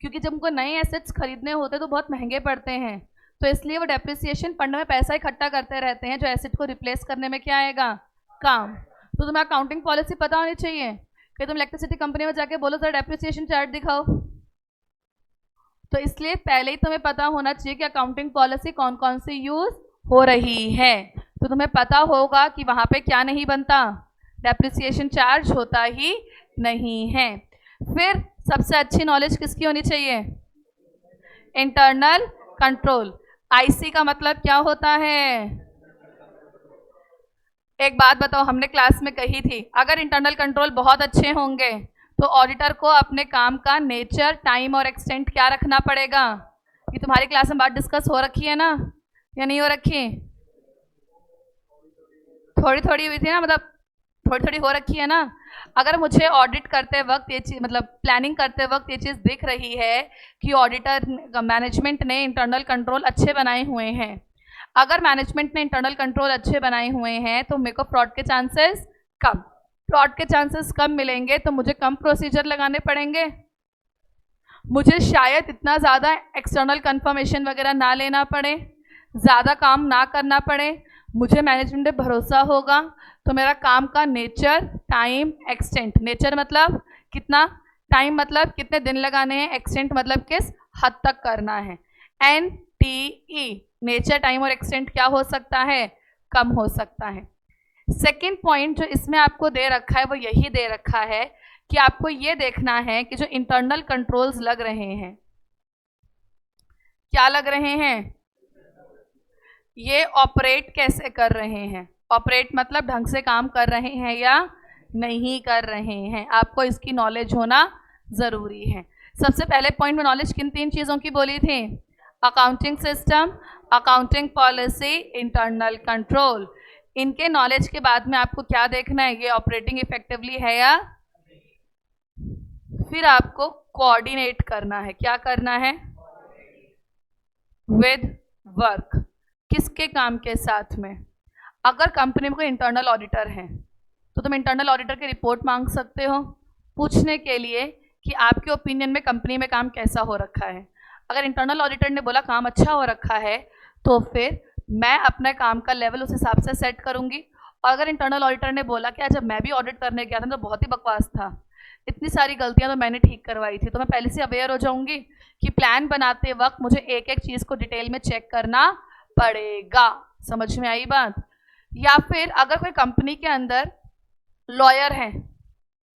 क्योंकि जब उनको नए एसेट्स खरीदने होते तो बहुत महंगे पड़ते हैं, तो इसलिए वो डेप्रिसिएशन फंड में पैसा इकट्ठा करते रहते हैं जो एसेट को रिप्लेस करने में क्या आएगा? काम। तो तुम्हें अकाउंटिंग पॉलिसी पता होनी चाहिए कि तुम इलेक्ट्रिसिटी कंपनी में जाके बोलो सर डेप्रिसिएशन चार्ट दिखाओ, तो इसलिए पहले ही तुम्हें पता होना चाहिए कि अकाउंटिंग पॉलिसी कौन कौन सी यूज हो रही है। तो तुम्हें पता होगा कि वहां पे क्या नहीं बनता? डेप्रिसिएशन चार्ज होता ही नहीं है। फिर सबसे अच्छी नॉलेज किसकी होनी चाहिए? Internal control. आईसी का मतलब क्या होता है? एक बात बताओ, हमने क्लास में कही थी, अगर इंटरनल कंट्रोल बहुत अच्छे होंगे तो ऑडिटर को अपने काम का नेचर, टाइम और एक्सटेंट क्या रखना पड़ेगा? ये तुम्हारी क्लास में बात डिस्कस हो रखी है ना, या नहीं हो रखी? थोड़ी थोड़ी हुई थी ना, मतलब थोड़ी थोड़ी हो रखी है ना। अगर मुझे ऑडिट करते वक्त ये चीज़, मतलब प्लानिंग करते वक्त ये चीज़ दिख रही है कि ऑडिटर मैनेजमेंट ने इंटरनल कंट्रोल अच्छे बनाए हुए हैं, अगर मैनेजमेंट ने इंटरनल कंट्रोल अच्छे बनाए हुए हैं तो मेरे को फ्रॉड के चांसेस कम, फ्रॉड के चांसेस कम मिलेंगे तो मुझे कम प्रोसीजर लगाने पड़ेंगे, मुझे शायद इतना ज़्यादा एक्सटर्नल कंफर्मेशन वगैरह ना लेना पड़े, ज़्यादा काम ना करना पड़े, मुझे मैनेजमेंट पे भरोसा होगा, तो मेरा काम का नेचर, टाइम, एक्सटेंट, नेचर मतलब कितना, टाइम मतलब कितने दिन लगाने हैं, एक्सटेंट मतलब किस हद तक करना है। NTE, नेचर, टाइम और एक्सटेंट क्या हो सकता है? कम हो सकता है। सेकेंड पॉइंट जो इसमें आपको दे रखा है वो यही दे रखा है कि आपको ये देखना है कि जो इंटरनल कंट्रोल्स लग रहे हैं, क्या लग रहे हैं? ये ऑपरेट कैसे कर रहे हैं? ऑपरेट मतलब ढंग से काम कर रहे हैं या नहीं कर रहे हैं, आपको इसकी नॉलेज होना ज़रूरी है। सबसे पहले पॉइंट में नॉलेज किन 3 चीज़ों की बोली थी? Accounting system, accounting policy, internal control. इनके नॉलेज के बाद में आपको क्या देखना है? ये ऑपरेटिंग इफेक्टिवली है या? फिर आपको कोऑर्डिनेट करना है। क्या करना है? विद वर्क, किसके काम के साथ में? अगर कंपनी में कोई इंटरनल ऑडिटर है तो तुम इंटरनल ऑडिटर की रिपोर्ट मांग सकते हो पूछने के लिए कि आपके ओपिनियन में कंपनी में काम कैसा हो रखा है। अगर इंटरनल ऑडिटर ने बोला काम अच्छा हो रखा है तो फिर मैं अपने काम का लेवल उस हिसाब से सेट करूंगी। और अगर इंटरनल ऑडिटर ने बोला कि जब मैं भी ऑडिट करने गया था तो बहुत ही बकवास था, इतनी सारी गलतियां तो मैंने ठीक करवाई थी, तो मैं पहले से अवेयर हो जाऊंगी कि प्लान बनाते वक्त मुझे एक एक चीज़ को डिटेल में चेक करना पड़ेगा। समझ में आई बात? या फिर अगर कोई कंपनी के अंदर लॉयर है,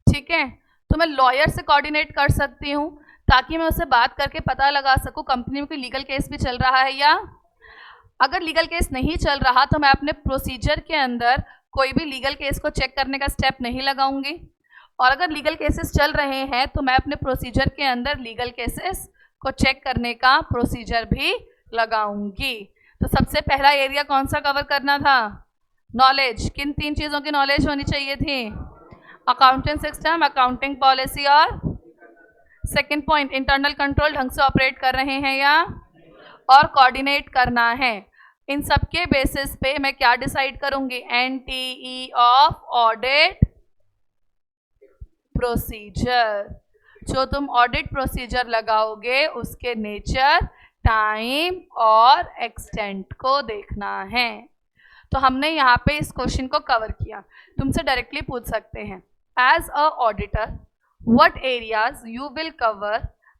ठीक है, तो मैं लॉयर से कोऑर्डिनेट कर सकती हूँ ताकि मैं उससे बात करके पता लगा सकूँ कंपनी में कोई लीगल केस भी चल रहा है या अगर लीगल केस नहीं चल रहा तो मैं अपने प्रोसीजर के अंदर कोई भी लीगल केस को चेक करने का स्टेप नहीं लगाऊंगी। और अगर लीगल केसेस चल रहे हैं तो मैं अपने प्रोसीजर के अंदर लीगल केसेस को चेक करने का प्रोसीजर भी लगाऊंगी। तो सबसे पहला एरिया कौन सा कवर करना था? नॉलेज। किन 3 चीज़ों की नॉलेज होनी चाहिए थी? अकाउंटिंग सिस्टम, अकाउंटिंग पॉलिसी और सेकेंड पॉइंट इंटरनल कंट्रोल ढंग से ऑपरेट कर रहे हैं या और कोऑर्डिनेट करना है। इन सब के बेसिस पे मैं क्या डिसाइड करूंगी? NTE of audit procedure. जो तुम ऑडिट प्रोसीजर लगाओगे उसके नेचर, टाइम और एक्सटेंट को देखना है। तो हमने यहाँ पे इस क्वेश्चन को कवर किया। तुमसे डायरेक्टली पूछ सकते हैं as a auditor what areas you will cover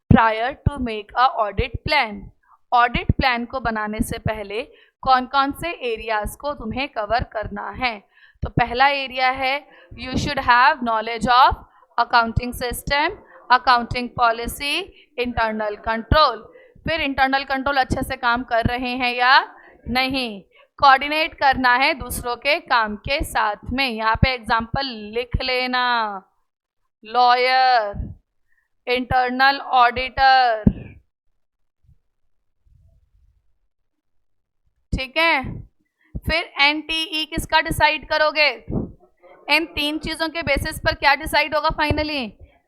prior to make a audit plan. Audit plan को बनाने से पहले कौन कौन से एरियाज को तुम्हें कवर करना है? तो पहला एरिया है you should have knowledge of accounting system, accounting policy, internal control. फिर इंटरनल कंट्रोल अच्छे से काम कर रहे हैं या नहीं, कोऑर्डिनेट करना है दूसरों के काम के साथ में। यहाँ पे एग्जाम्पल लिख लेना, लॉयर, इंटरनल ऑडिटर, ठीक है। फिर NTE किसका डिसाइड करोगे? इन 3 चीजों के बेसिस पर क्या डिसाइड होगा फाइनली?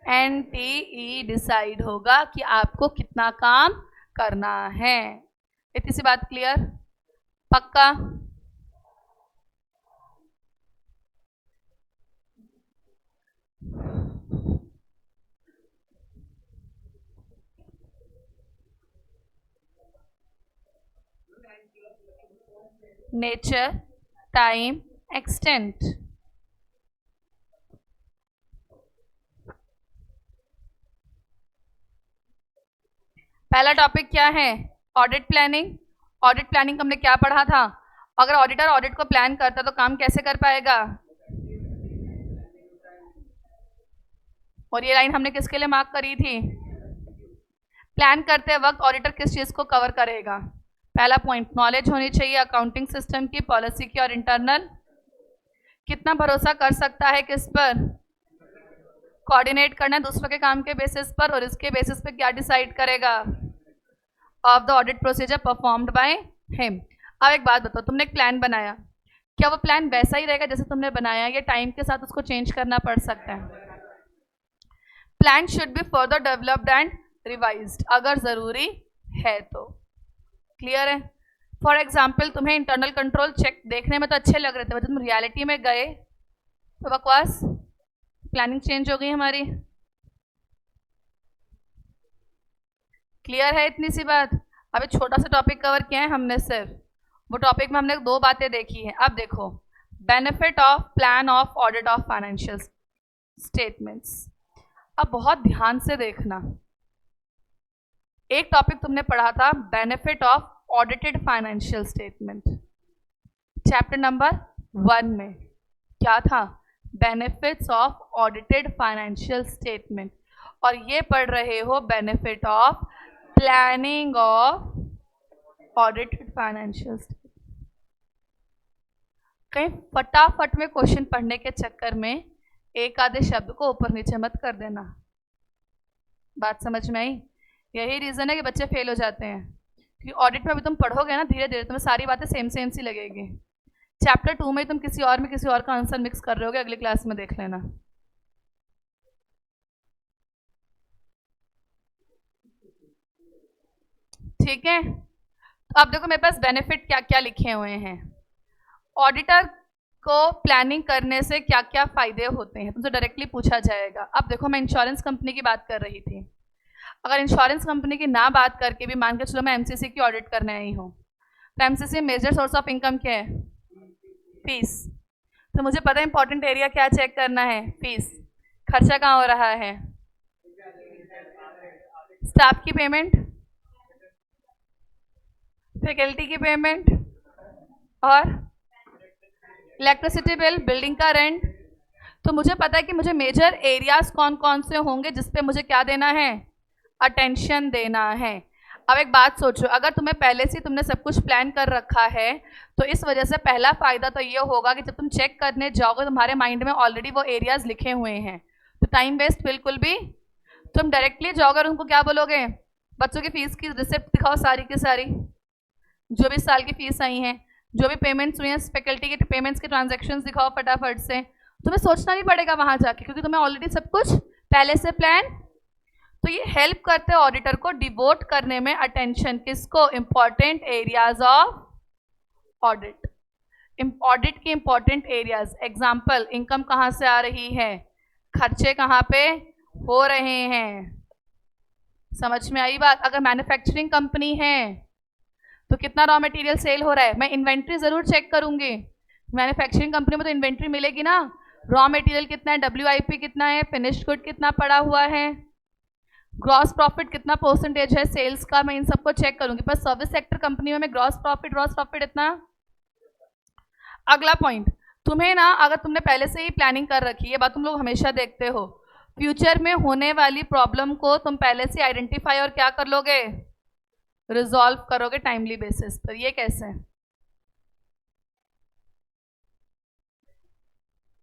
NTE डिसाइड होगा कि आपको कितना काम करना है। इतनी सी बात क्लियर? पक्का? Nature, time, extent. पहला टॉपिक क्या है? Audit planning. ऑडिट प्लानिंग हमने क्या पढ़ा था? अगर ऑडिटर ऑडिट को प्लान करता तो काम कैसे कर पाएगा? और ये लाइन हमने किसके लिए मार्क करी थी? प्लान करते वक्त ऑडिटर किस चीज को कवर करेगा? पहला पॉइंट नॉलेज होनी चाहिए अकाउंटिंग सिस्टम की, पॉलिसी की और इंटरनल। कितना भरोसा कर सकता है किस पर? कोऑर्डिनेट करना है दूसरों के काम के बेसिस पर और इसके बेसिस पे क्या डिसाइड करेगा? Of the audit procedure performed by him. अब एक बात बताओ, तुमने एक प्लान बनाया, क्या वो प्लान वैसा ही रहेगा जैसे तुमने बनाया या टाइम के साथ उसको चेंज करना पड़ सकता है? Plan should be further developed and revised अगर ज़रूरी है तो। क्लियर है? फॉर एग्जाम्पल तुम्हें इंटरनल कंट्रोल चेक देखने में तो अच्छे लग रहे थे, बट तुम रियलिटी में गए तो बकवास, प्लानिंग चेंज हो गई हमारी। क्लियर है इतनी सी बात? अब एक छोटा सा टॉपिक कवर किया है हमने सिर्फ, वो टॉपिक में हमने 2 बातें देखी हैं। अब देखो benefit of plan of audit of financial statements. अब बहुत ध्यान से देखना, एक टॉपिक तुमने पढ़ा था benefit of audited financial statement, chapter number 1 में क्या था? Benefits of audited financial statement. और ये पढ़ रहे हो benefit of planning of audited financial statement. कहीं फटाफट में क्वेश्चन पढ़ने के चक्कर में एक आधे शब्द को ऊपर नीचे मत कर देना। बात समझ में आई? यही रीज़न है कि बच्चे फेल हो जाते हैं, क्योंकि ऑडिट में अभी तुम पढ़ोगे ना धीरे धीरे तुम्हें सारी बातें सेम सेम सी लगेगी। चैप्टर 2 में तुम किसी और में किसी और का आंसर मिक्स कर रहे होगे, अगली क्लास में देख लेना। ठीक है? तो अब देखो मेरे पास बेनिफिट क्या क्या लिखे हुए हैं। ऑडिटर को प्लानिंग करने से क्या क्या फायदे होते हैं, तुमसे डायरेक्टली पूछा जाएगा। अब देखो मैं इंश्योरेंस कंपनी की बात कर रही थी, अगर इंश्योरेंस कंपनी की ना बात करके भी मान के चलो मैं एमसीसी की ऑडिट करने आई हूँ, तो MCC major source of income क्या है? फीस। तो मुझे पता है इंपॉर्टेंट एरिया क्या चेक करना है? फीस। खर्चा कहाँ हो रहा है? स्टाफ की पेमेंट, फैकल्टी की पेमेंट, और इलेक्ट्रिसिटी बिल, बिल्डिंग का रेंट। तो मुझे पता है कि मुझे मेजर एरियाज कौन कौन से होंगे जिस पे मुझे क्या देना है? अटेंशन देना है। अब एक बात सोचो, अगर तुम्हें पहले से तुमने सब कुछ प्लान कर रखा है तो इस वजह से पहला फायदा तो ये होगा कि जब तुम चेक करने जाओगे तुम्हारे माइंड में ऑलरेडी वो एरियाज लिखे हुए हैं, तो टाइम वेस्ट बिल्कुल भी। तुम डायरेक्टली जाओगे और उनको क्या बोलोगे? बच्चों की फीस की रिसिप्ट दिखाओ सारी की सारी, जो भी साल की फीस आई हैं, जो भी पेमेंट्स हुई हैं, फैकल्टी के पेमेंट्स के ट्रांजैक्शंस दिखाओ फटाफट से। तुम्हें सोचना नहीं पड़ेगा वहां जाके, क्योंकि तुम्हें ऑलरेडी सब कुछ पहले से प्लान। तो ये हेल्प करते हैं ऑडिटर को डिवोट करने में अटेंशन किसको? Important areas of audit. Audit के इंपॉर्टेंट एरियाज, एग्जाम्पल इनकम कहाँ से आ रही है, खर्चे कहाँ पे हो रहे हैं। समझ में आई बात? अगर मैन्युफैक्चरिंग कंपनी है तो कितना रॉ मटेरियल सेल हो रहा है, मैं इन्वेंट्री जरूर चेक करूंगी। मैन्युफैक्चरिंग कंपनी में तो इन्वेंट्री मिलेगी ना, रॉ मटेरियल कितना है, डब्ल्यूआईपी कितना है, फिनिश्ड गुड कितना पड़ा हुआ है, ग्रॉस प्रॉफिट कितना परसेंटेज है सेल्स का, मैं इन सबको चेक करूंगी। पर सर्विस सेक्टर कंपनी में ग्रॉस प्रॉफिट इतना। अगला पॉइंट, तुम्हें ना अगर तुमने पहले से ही प्लानिंग कर रखी है, ये बात तुम लोग हमेशा देखते हो, फ्यूचर में होने वाली प्रॉब्लम को तुम पहले से आइडेंटिफाई और क्या कर लोगे? रिजॉल्व करोगे टाइमली बेसिस पर। ये कैसे?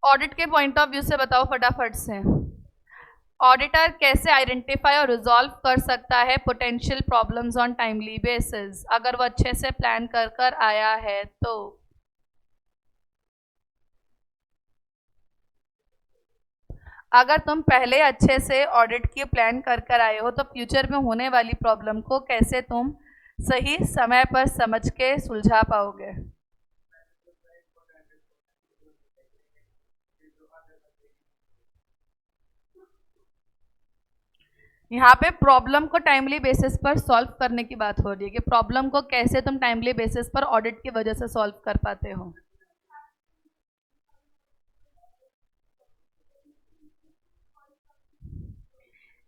ऑडिट के पॉइंट ऑफ व्यू से बताओ फटाफट से। ऑडिटर कैसे आइडेंटिफाई और रिजॉल्व कर सकता है potential problems on timely basis, अगर वो अच्छे से प्लान कर कर आया है तो। अगर तुम पहले अच्छे से ऑडिट की प्लान कर कर आए हो तो फ्यूचर में होने वाली प्रॉब्लम को कैसे तुम सही समय पर समझ के सुलझा पाओगे। यहाँ पे प्रॉब्लम को टाइमली बेसिस पर सॉल्व करने की बात हो रही है कि प्रॉब्लम को कैसे तुम टाइमली बेसिस पर ऑडिट की वजह से सॉल्व कर पाते हो।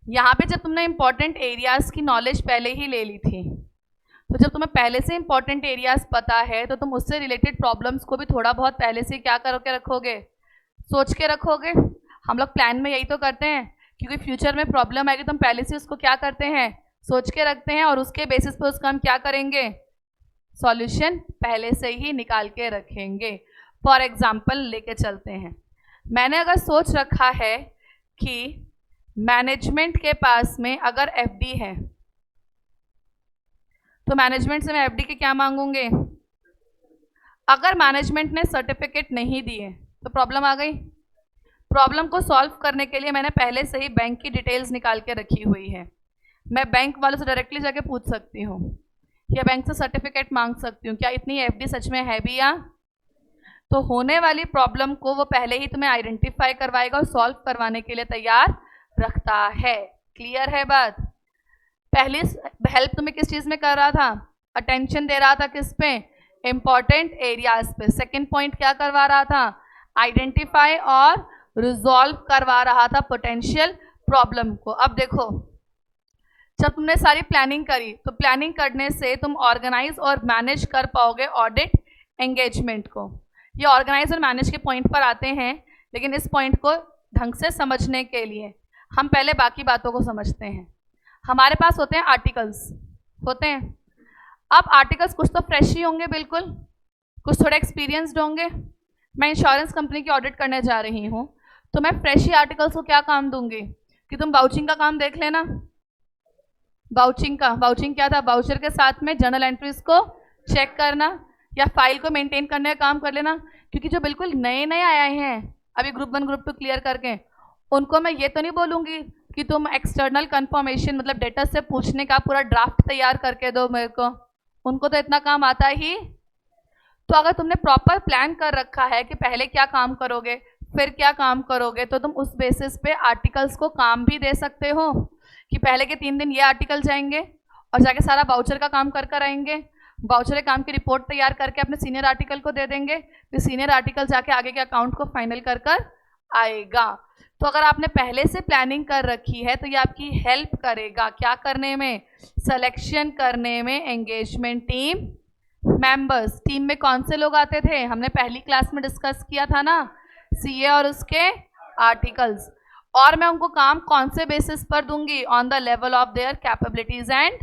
यहाँ पे जब तुमने इंपॉर्टेंट एरियाज की नॉलेज पहले ही ले ली थी, तो जब तुम्हें पहले से इंपॉर्टेंट एरियाज पता है तो तुम उससे रिलेटेड प्रॉब्लम्स को भी थोड़ा बहुत पहले से क्या करके रखोगे? सोच के रखोगे। हम लोग प्लान में यही तो करते हैं, क्योंकि फ्यूचर में प्रॉब्लम आएगी तो हम पहले से उसको क्या करते हैं? सोच के रखते हैं, और उसके बेसिस पर उसका हम क्या करेंगे? सॉल्यूशन पहले से ही निकाल के रखेंगे। फॉर एग्जाम्पल लेके चलते हैं, मैंने अगर सोच रखा है कि मैनेजमेंट के पास में अगर एफडी है तो मैनेजमेंट से मैं एफडी के क्या मांगूंगे? अगर मैनेजमेंट ने सर्टिफिकेट नहीं दिए तो प्रॉब्लम आ गई। प्रॉब्लम को सॉल्व करने के लिए मैंने पहले से ही बैंक की डिटेल्स निकाल के रखी हुई है। मैं बैंक वालों से डायरेक्टली जाके पूछ सकती हूँ या बैंक से सर्टिफिकेट मांग सकती हूँ, क्या इतनी एफडी सच में है भी या? तो होने वाली प्रॉब्लम को वो पहले ही तुम्हें आइडेंटिफाई करवाएगा और सॉल्व करवाने के लिए तैयार रखता है। क्लियर है बात? पहली हेल्प तुम्हें किस चीज में कर रहा था? अटेंशन दे रहा था किस पे? इंपॉर्टेंट एरियाज पे। सेकंड पॉइंट क्या करवा रहा था? आइडेंटिफाई और रिजॉल्व करवा रहा था पोटेंशियल प्रॉब्लम को। अब देखो, जब तुमने सारी प्लानिंग करी तो प्लानिंग करने से तुम ऑर्गेनाइज और मैनेज कर पाओगे ऑडिट एंगेजमेंट को। ये ऑर्गेनाइज और मैनेज के पॉइंट पर आते हैं, लेकिन इस पॉइंट को ढंग से समझने के लिए हम पहले बाकी बातों को समझते हैं। हमारे पास होते हैं आर्टिकल्स, होते हैं। अब आर्टिकल्स कुछ तो फ्रेश ही होंगे बिल्कुल, कुछ थोड़े एक्सपीरियंसड होंगे। मैं इंश्योरेंस कंपनी की ऑडिट करने जा रही हूँ तो मैं फ्रेश ही आर्टिकल्स को क्या काम दूंगी कि तुम वाउचिंग का काम देख लेना। वाउचिंग क्या था? वाउचर के साथ में जर्नल एंट्रीज को चेक करना या फाइल को मेंटेन करने का काम कर लेना। क्योंकि जो बिल्कुल नए नए आए हैं अभी ग्रुप 1 ग्रुप 2 क्लियर करके, उनको मैं ये तो नहीं बोलूँगी कि तुम एक्सटर्नल कंफर्मेशन मतलब डेटा से पूछने का पूरा ड्राफ्ट तैयार करके दो मेरे को। उनको तो इतना काम आता ही। तो अगर तुमने प्रॉपर प्लान कर रखा है कि पहले क्या काम करोगे फिर क्या काम करोगे, तो तुम उस बेसिस पे आर्टिकल्स को काम भी दे सकते हो कि पहले के 3 दिन ये आर्टिकल जाएंगे और जाके सारा बाउचर का काम कर कर आएंगे, बाउचर के काम की रिपोर्ट तैयार करके अपने सीनियर आर्टिकल को दे देंगे, फिर सीनियर आर्टिकल जाके आगे के अकाउंट को फाइनल कर कर आएगा। तो अगर आपने पहले से प्लानिंग कर रखी है तो ये आपकी हेल्प करेगा क्या करने में, सिलेक्शन करने में एंगेजमेंट टीम मेंबर्स। टीम में कौन से लोग आते थे, हमने पहली क्लास में डिस्कस किया था ना, सीए और उसके आर्टिकल्स। और मैं उनको काम कौन से बेसिस पर दूंगी, on the level of their capabilities and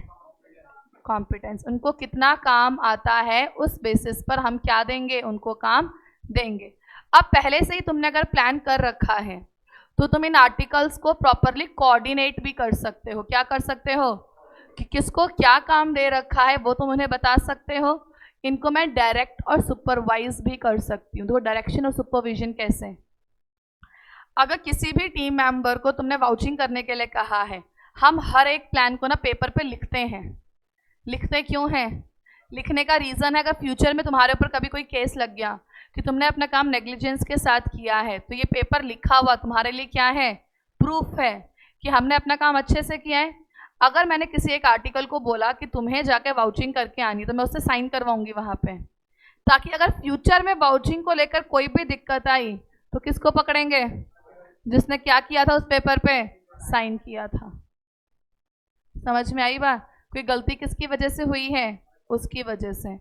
competence. उनको कितना काम आता है उस बेसिस पर हम क्या देंगे, उनको काम देंगे। अब पहले से ही तुमने अगर प्लान कर रखा है तो तुम इन आर्टिकल्स को प्रॉपरली कोऑर्डिनेट भी कर सकते हो। क्या कर सकते हो कि किसको क्या काम दे रखा है वो तुम उन्हें बता सकते हो। इनको मैं डायरेक्ट और सुपरवाइज भी कर सकती हूँ। तो डायरेक्शन और सुपरविजन कैसे, अगर किसी भी टीम मेंबर को तुमने वाउचिंग करने के लिए कहा है, हम हर एक प्लान को ना पेपर पे लिखते हैं। लिखते क्यों हैं, लिखने का रीज़न है अगर फ्यूचर में तुम्हारे ऊपर कभी कोई केस लग गया कि तुमने अपना काम नेग्लिजेंस के साथ किया है, तो ये पेपर लिखा हुआ तुम्हारे लिए क्या है, प्रूफ है कि हमने अपना काम अच्छे से किया है। अगर मैंने किसी एक आर्टिकल को बोला कि तुम्हें जाके वाउचिंग करके आनी, तो मैं उससे साइन करवाऊंगी वहाँ पे, ताकि अगर फ्यूचर में वाउचिंग को लेकर कोई भी दिक्कत आई तो किसको पकड़ेंगे, जिसने क्या किया था उस पेपर पे, साइन किया था। समझ में आई बात, कोई गलती किसकी वजह से हुई है, उसकी वजह से।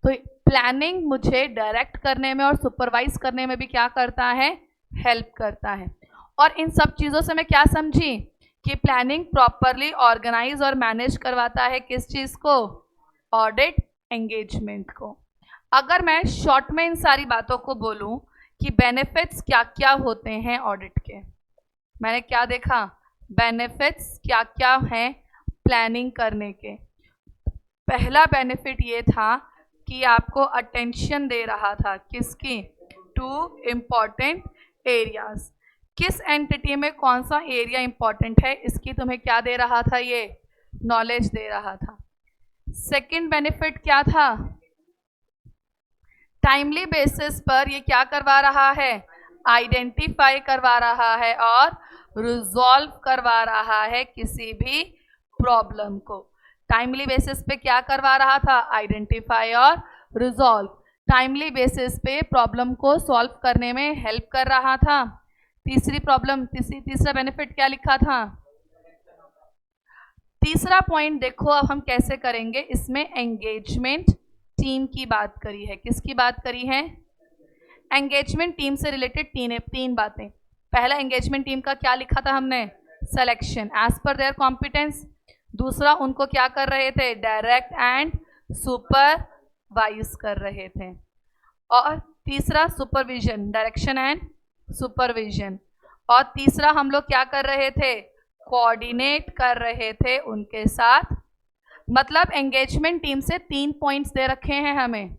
तो प्लानिंग मुझे डायरेक्ट करने में और सुपरवाइज करने में भी क्या करता है, हेल्प करता है। और इन सब चीज़ों से मैं क्या समझी कि प्लानिंग प्रॉपरली ऑर्गेनाइज और मैनेज करवाता है किस चीज़ को, ऑडिट एंगेजमेंट को। अगर मैं शॉर्ट में इन सारी बातों को बोलूं कि बेनिफिट्स क्या क्या होते हैं ऑडिट के, मैंने क्या देखा, बेनिफिट्स क्या क्या हैं प्लानिंग करने के। पहला बेनिफिट ये था कि आपको अटेंशन दे रहा था, किसकी, टू इम्पॉर्टेंट एरियाज। किस एंटिटी में कौन सा एरिया इंपॉर्टेंट है इसकी तुम्हें क्या दे रहा था, ये नॉलेज दे रहा था। सेकंड बेनिफिट क्या था, टाइमली बेसिस पर ये क्या करवा रहा है, आइडेंटिफाई करवा रहा है और रिजॉल्व करवा रहा है किसी भी प्रॉब्लम को। टाइमली बेसिस पे क्या करवा रहा था, आइडेंटिफाई और रिजॉल्व। टाइमली बेसिस पे प्रॉब्लम को सॉल्व करने में हेल्प कर रहा था। तीसरा बेनिफिट क्या लिखा था, तीसरा पॉइंट देखो अब हम कैसे करेंगे। इसमें एंगेजमेंट टीम की बात करी है, किसकी बात करी है, एंगेजमेंट टीम से रिलेटेड तीन बातें। पहला एंगेजमेंट टीम का क्या लिखा था हमने, selection as per their competence. दूसरा उनको क्या कर रहे थे, डायरेक्ट एंड सुपरवाइज कर रहे थे। और तीसरा सुपरविजन, डायरेक्शन एंड सुपरविजन। और तीसरा हम लोग क्या कर रहे थे, कोऑर्डिनेट कर रहे थे उनके साथ। मतलब एंगेजमेंट टीम से 3 पॉइंट्स दे रखे हैं हमें।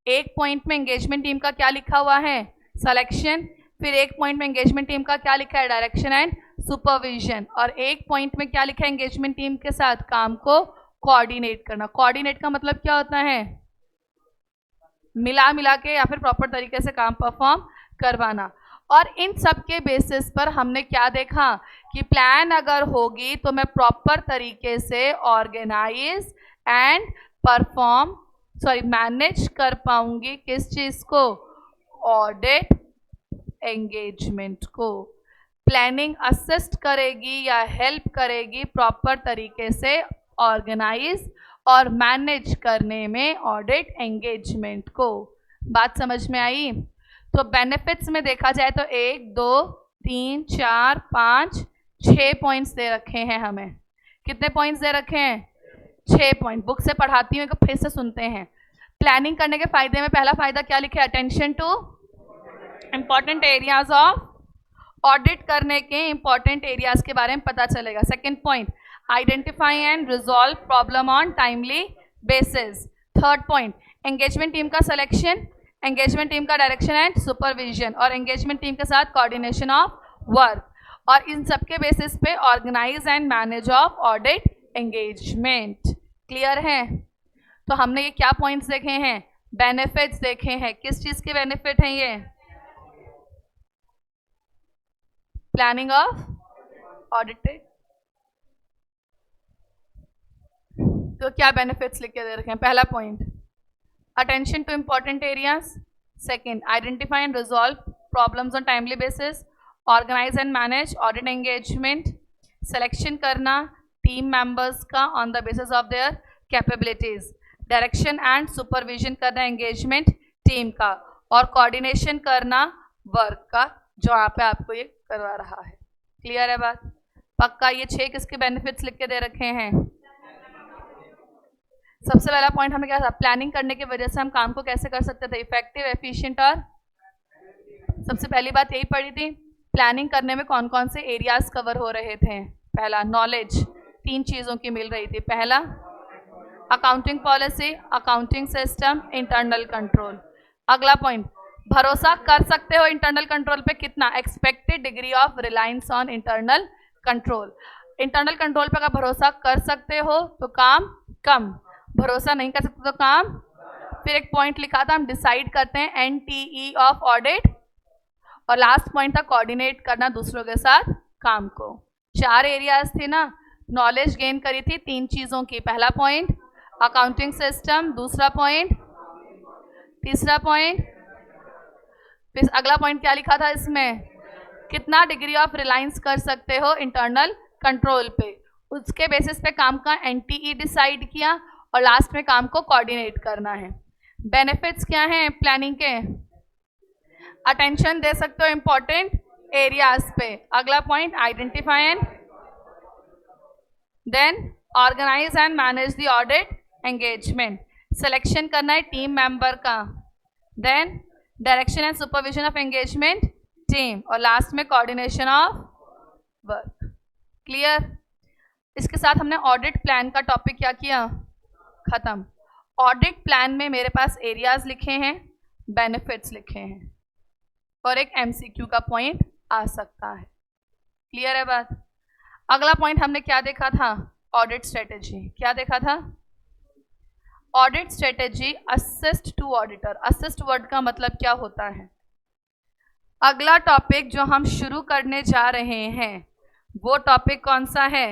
एक पॉइंट में एंगेजमेंट टीम का क्या लिखा हुआ है, सिलेक्शन। फिर एक पॉइंट में एंगेजमेंट टीम का क्या लिखा है, डायरेक्शन एंड सुपरविजन। और एक पॉइंट में क्या लिखा है, एंगेजमेंट टीम के साथ काम को कोऑर्डिनेट करना। कोऑर्डिनेट का मतलब क्या होता है, मिला के या फिर प्रॉपर तरीके से काम परफॉर्म करवाना। और इन सब के बेसिस पर हमने क्या देखा कि प्लान अगर होगी तो मैं प्रॉपर तरीके से ऑर्गेनाइज एंड मैनेज कर पाऊंगी किस चीज़ को, ऑडिट एंगेजमेंट को। प्लानिंग असिस्ट करेगी या हेल्प करेगी प्रॉपर तरीके से ऑर्गेनाइज और मैनेज करने में ऑडिट एंगेजमेंट को। बात समझ में आई। तो बेनिफिट्स में देखा जाए तो 1 2 3 4 5 6 पॉइंट्स दे रखे हैं हमें। कितने पॉइंट्स दे रखे हैं, 6 पॉइंट। बुक से पढ़ाती हूँ, एक फिर से सुनते हैं। प्लानिंग करने के फायदे में पहला फायदा क्या लिखे, attention to important areas of, audit करने के इंपॉर्टेंट एरियाज के बारे में पता चलेगा। Second point, identify and resolve problem on timely basis. Third point, engagement team का सिलेक्शन, एंगेजमेंट टीम का डायरेक्शन एंड सुपरविजन, और एंगेजमेंट टीम के साथ कोऑर्डिनेशन ऑफ वर्क। और इन सब के बेसिस पे organise and manage of audit engagement. Clear है। तो हमने ये क्या पॉइंट्स देखे हैं, बेनिफिट्स देखे हैं। किस चीज के बेनिफिट हैं ये, प्लानिंग ऑफ ऑडिटेड। तो क्या बेनिफिट्स लिख के दे रखे हैं, पहला point attention to important areas, second identify and resolve problems on timely basis, organise and manage audit engagement, selection करना टीम मेंबर्स का on the basis of their capabilities, direction and supervision करना engagement team का, और coordination करना work का, जो यहाँ पे आपको ये करवा रहा है। क्लियर है बात, पक्का। ये 6 किसके बेनिफिट्स लिख के दे रखे हैं। सबसे पहला पॉइंट हमें क्या था, प्लानिंग करने की वजह से हम काम को कैसे कर सकते थे, इफेक्टिव, एफिशिएंट और सबसे पहली बात यही पढ़ी थी, प्लानिंग करने में कौन कौन से एरियाज कवर हो रहे थे। पहला नॉलेज, 3 चीज़ों की मिल रही थी। पहला accounting policy, accounting system, internal control. अगला पॉइंट भरोसा कर सकते हो इंटरनल कंट्रोल पे कितना, expected degree of reliance on internal control. Internal control पे अगर भरोसा कर सकते हो तो काम कम, भरोसा नहीं कर सकते तो काम। फिर एक पॉइंट लिखा था हम डिसाइड करते हैं एनटीई ऑफ ऑडिट, और लास्ट पॉइंट था कोऑर्डिनेट करना दूसरों के साथ काम को। 4 एरियाज थे ना, नॉलेज गेन करी थी 3 चीज़ों की, पहला पॉइंट अकाउंटिंग सिस्टम, दूसरा पॉइंट, तीसरा पॉइंट, फिर अगला पॉइंट क्या लिखा था इसमें, कितना डिग्री ऑफ रिलायंस कर सकते हो इंटरनल कंट्रोल पे, उसके बेसिस पे काम का एनटीई डिसाइड किया, और लास्ट में काम को कोऑर्डिनेट करना है। बेनिफिट्स क्या हैं प्लानिंग के, अटेंशन दे सकते हो इंपॉर्टेंट एरियाज पे। अगला point identify and then organise and manage the audit engagement, selection करना है टीम मेंबर का, then direction and supervision of engagement team, और लास्ट में कोऑर्डिनेशन ऑफ वर्क। क्लियर। इसके साथ हमने ऑडिट प्लान का टॉपिक क्या किया, खत्म। ऑडिट प्लान में मेरे पास एरियाज लिखे हैं, बेनिफिट्स लिखे हैं, और एक एमसीक्यू का पॉइंट आ सकता है। क्लियर है बात। अगला पॉइंट हमने क्या देखा था, ऑडिट स्ट्रेटेजी। क्या देखा था, audit strategy assist to auditor. Assist word का मतलब क्या होता है। अगला टॉपिक जो हम शुरू करने जा रहे हैं वो टॉपिक कौन सा है,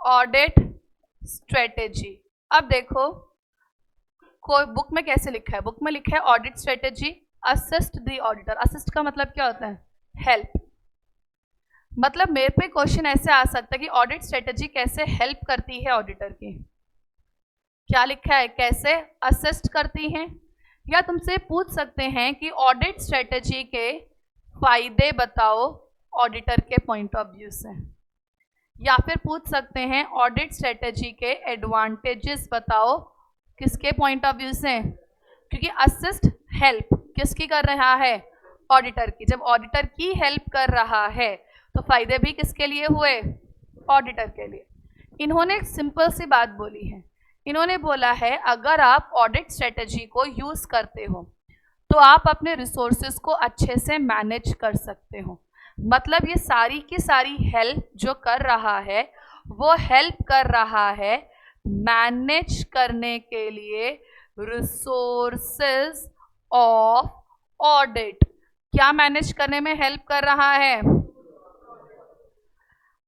ऑडिट स्ट्रेटेजी। अब देखो कोई बुक में कैसे लिखा है, बुक में लिखा है audit strategy assist the auditor. Assist का मतलब क्या होता है, हेल्प। मतलब मेरे पे क्वेश्चन ऐसे आ सकता है कि ऑडिट स्ट्रेटेजी कैसे हेल्प करती है ऑडिटर की। क्या लिखा है, कैसे असिस्ट करती हैं। या तुमसे पूछ सकते हैं कि ऑडिट स्ट्रेटेजी के फायदे बताओ ऑडिटर के पॉइंट ऑफ व्यू से, या फिर पूछ सकते हैं ऑडिट स्ट्रेटेजी के एडवांटेजेस बताओ किसके पॉइंट ऑफ व्यू से, क्योंकि असिस्ट हेल्प किसकी कर रहा है, ऑडिटर की। जब ऑडिटर की हेल्प कर रहा है तो फायदे भी किसके लिए हुए, ऑडिटर के लिए। इन्होंने एक सिंपल सी बात बोली है, इन्होंने बोला है अगर आप ऑडिट स्ट्रेटेजी को यूज करते हो तो आप अपने रिसोर्सेज को अच्छे से मैनेज कर सकते हो। मतलब ये सारी की सारी हेल्प जो कर रहा है वो हेल्प कर रहा है मैनेज करने के लिए रिसोर्सेज ऑफ ऑडिट। क्या मैनेज करने में हेल्प कर रहा है।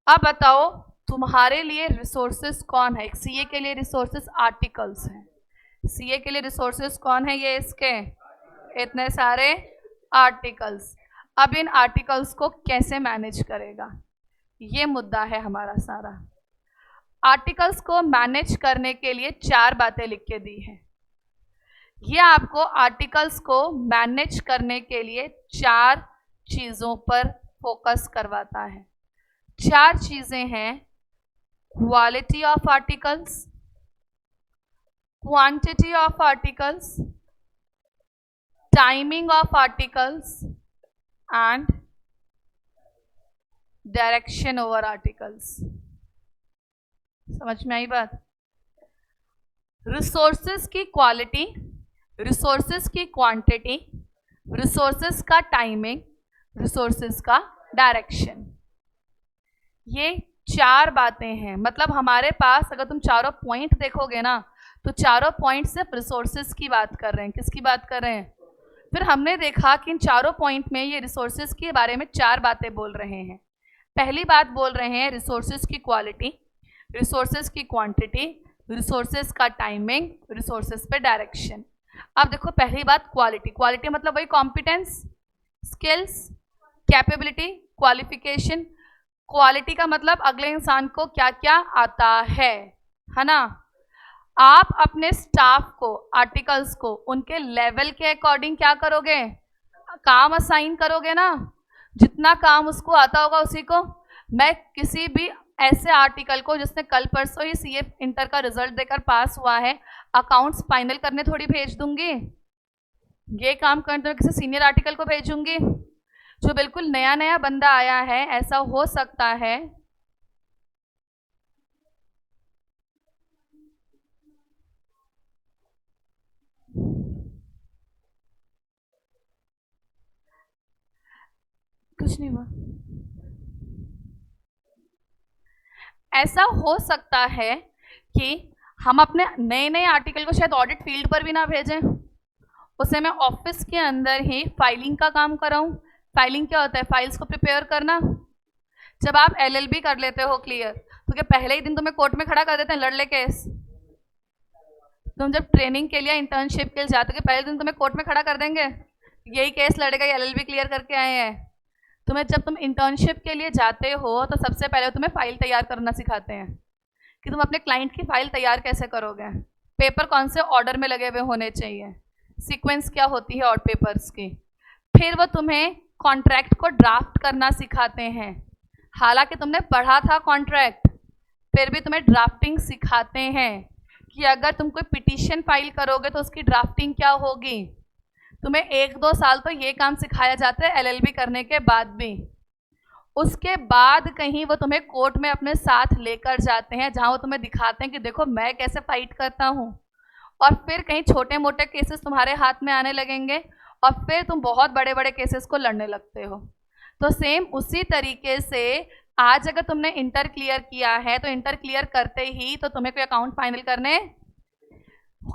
अब बताओ तुम्हारे लिए रिसोर्सेज कौन है। सीए के लिए रिसोर्सेज आर्टिकल्स हैं। सीए के लिए रिसोर्सेज कौन है, ये इसके इतने सारे आर्टिकल्स। अब इन आर्टिकल्स को कैसे मैनेज करेगा, ये मुद्दा है हमारा सारा। आर्टिकल्स को मैनेज करने के लिए 4 बातें लिख के दी हैं। ये आपको आर्टिकल्स को मैनेज करने के लिए 4 चीज़ों पर फोकस करवाता है। 4 चीज़ें हैं, quality of articles, quantity of articles, timing of articles and direction over articles. समझ में आई बात। रिसोर्सेज की क्वालिटी, रिसोर्सेज की क्वांटिटी, रिसोर्सेज का टाइमिंग, रिसोर्सेज का डायरेक्शन, ये 4 बातें हैं, मतलब हमारे पास अगर तुम चारों पॉइंट देखोगे ना तो चारों पॉइंट सिर्फ रिसोर्सेज की बात कर रहे हैं। किसकी बात कर रहे हैं? फिर हमने देखा कि इन चारों पॉइंट में ये रिसोर्सेज के बारे में 4 बातें बोल रहे हैं। पहली बात बोल रहे हैं रिसोर्सेज की क्वालिटी, रिसोर्सेज की क्वांटिटी, रिसोर्सेज का टाइमिंग, रिसोर्सेज पे डायरेक्शन। अब देखो पहली बात क्वालिटी। क्वालिटी मतलब वही competence, skills, capability, qualification. Quality का मतलब अगले इंसान को क्या क्या आता है ना। आप अपने स्टाफ को, आर्टिकल्स को उनके लेवल के अकॉर्डिंग क्या करोगे? काम असाइन करोगे ना। जितना काम उसको आता होगा उसी को। मैं किसी भी ऐसे आर्टिकल को जिसने कल परसों ही सीए इंटर का रिजल्ट देकर पास हुआ है, अकाउंट्स फाइनल करने थोड़ी भेज दूंगी। ये काम करने तो किसी सीनियर आर्टिकल को भेजूंगी। जो बिल्कुल नया नया बंदा आया है, ऐसा हो सकता है कुछ नहीं हुआ, ऐसा हो सकता है कि हम अपने नए नए आर्टिकल को शायद ऑडिट फील्ड पर भी ना भेजें, उसे मैं ऑफिस के अंदर ही फाइलिंग का काम कराऊं। फाइलिंग क्या होता है? फाइल्स को प्रिपेयर करना। जब आप एलएलबी कर लेते हो क्लियर, तो क्या पहले ही दिन तुम्हें कोर्ट में खड़ा कर देते हैं लड़ ले केस? तुम जब ट्रेनिंग के लिए, इंटर्नशिप के लिए जाते हो, पहले दिन तुम्हें कोर्ट में खड़ा कर देंगे, यही केस लड़ेगा, एलएलबी क्लियर करके आए हैं। तुम्हें जब तुम इंटर्नशिप के लिए जाते हो तो सबसे पहले तुम्हें फाइल तैयार करना सिखाते हैं कि तुम अपने क्लाइंट की फाइल तैयार कैसे करोगे, पेपर कौन से ऑर्डर में लगे हुए होने चाहिए, सीक्वेंस क्या होती है और पेपर्स की। फिर वो तुम्हें कॉन्ट्रैक्ट को ड्राफ्ट करना सिखाते हैं। हालांकि तुमने पढ़ा था कॉन्ट्रैक्ट, फिर भी तुम्हें ड्राफ्टिंग सिखाते हैं कि अगर तुम कोई पिटीशन फाइल करोगे तो उसकी ड्राफ्टिंग क्या होगी। तुम्हें 1-2 साल तो ये काम सिखाया जाता है एलएलबी करने के बाद भी। उसके बाद कहीं वो तुम्हें कोर्ट में अपने साथ लेकर जाते हैं, जहां वो तुम्हें दिखाते हैं कि देखो मैं कैसे फाइट करता हूँ। और फिर कहीं छोटे मोटे केसेस तुम्हारे हाथ में आने लगेंगे और फिर तुम बहुत बड़े बड़े केसेस को लड़ने लगते हो। तो सेम उसी तरीके से आज अगर तुमने इंटर क्लियर किया है तो इंटर क्लियर करते ही तो तुम्हें कोई अकाउंट फाइनल करने,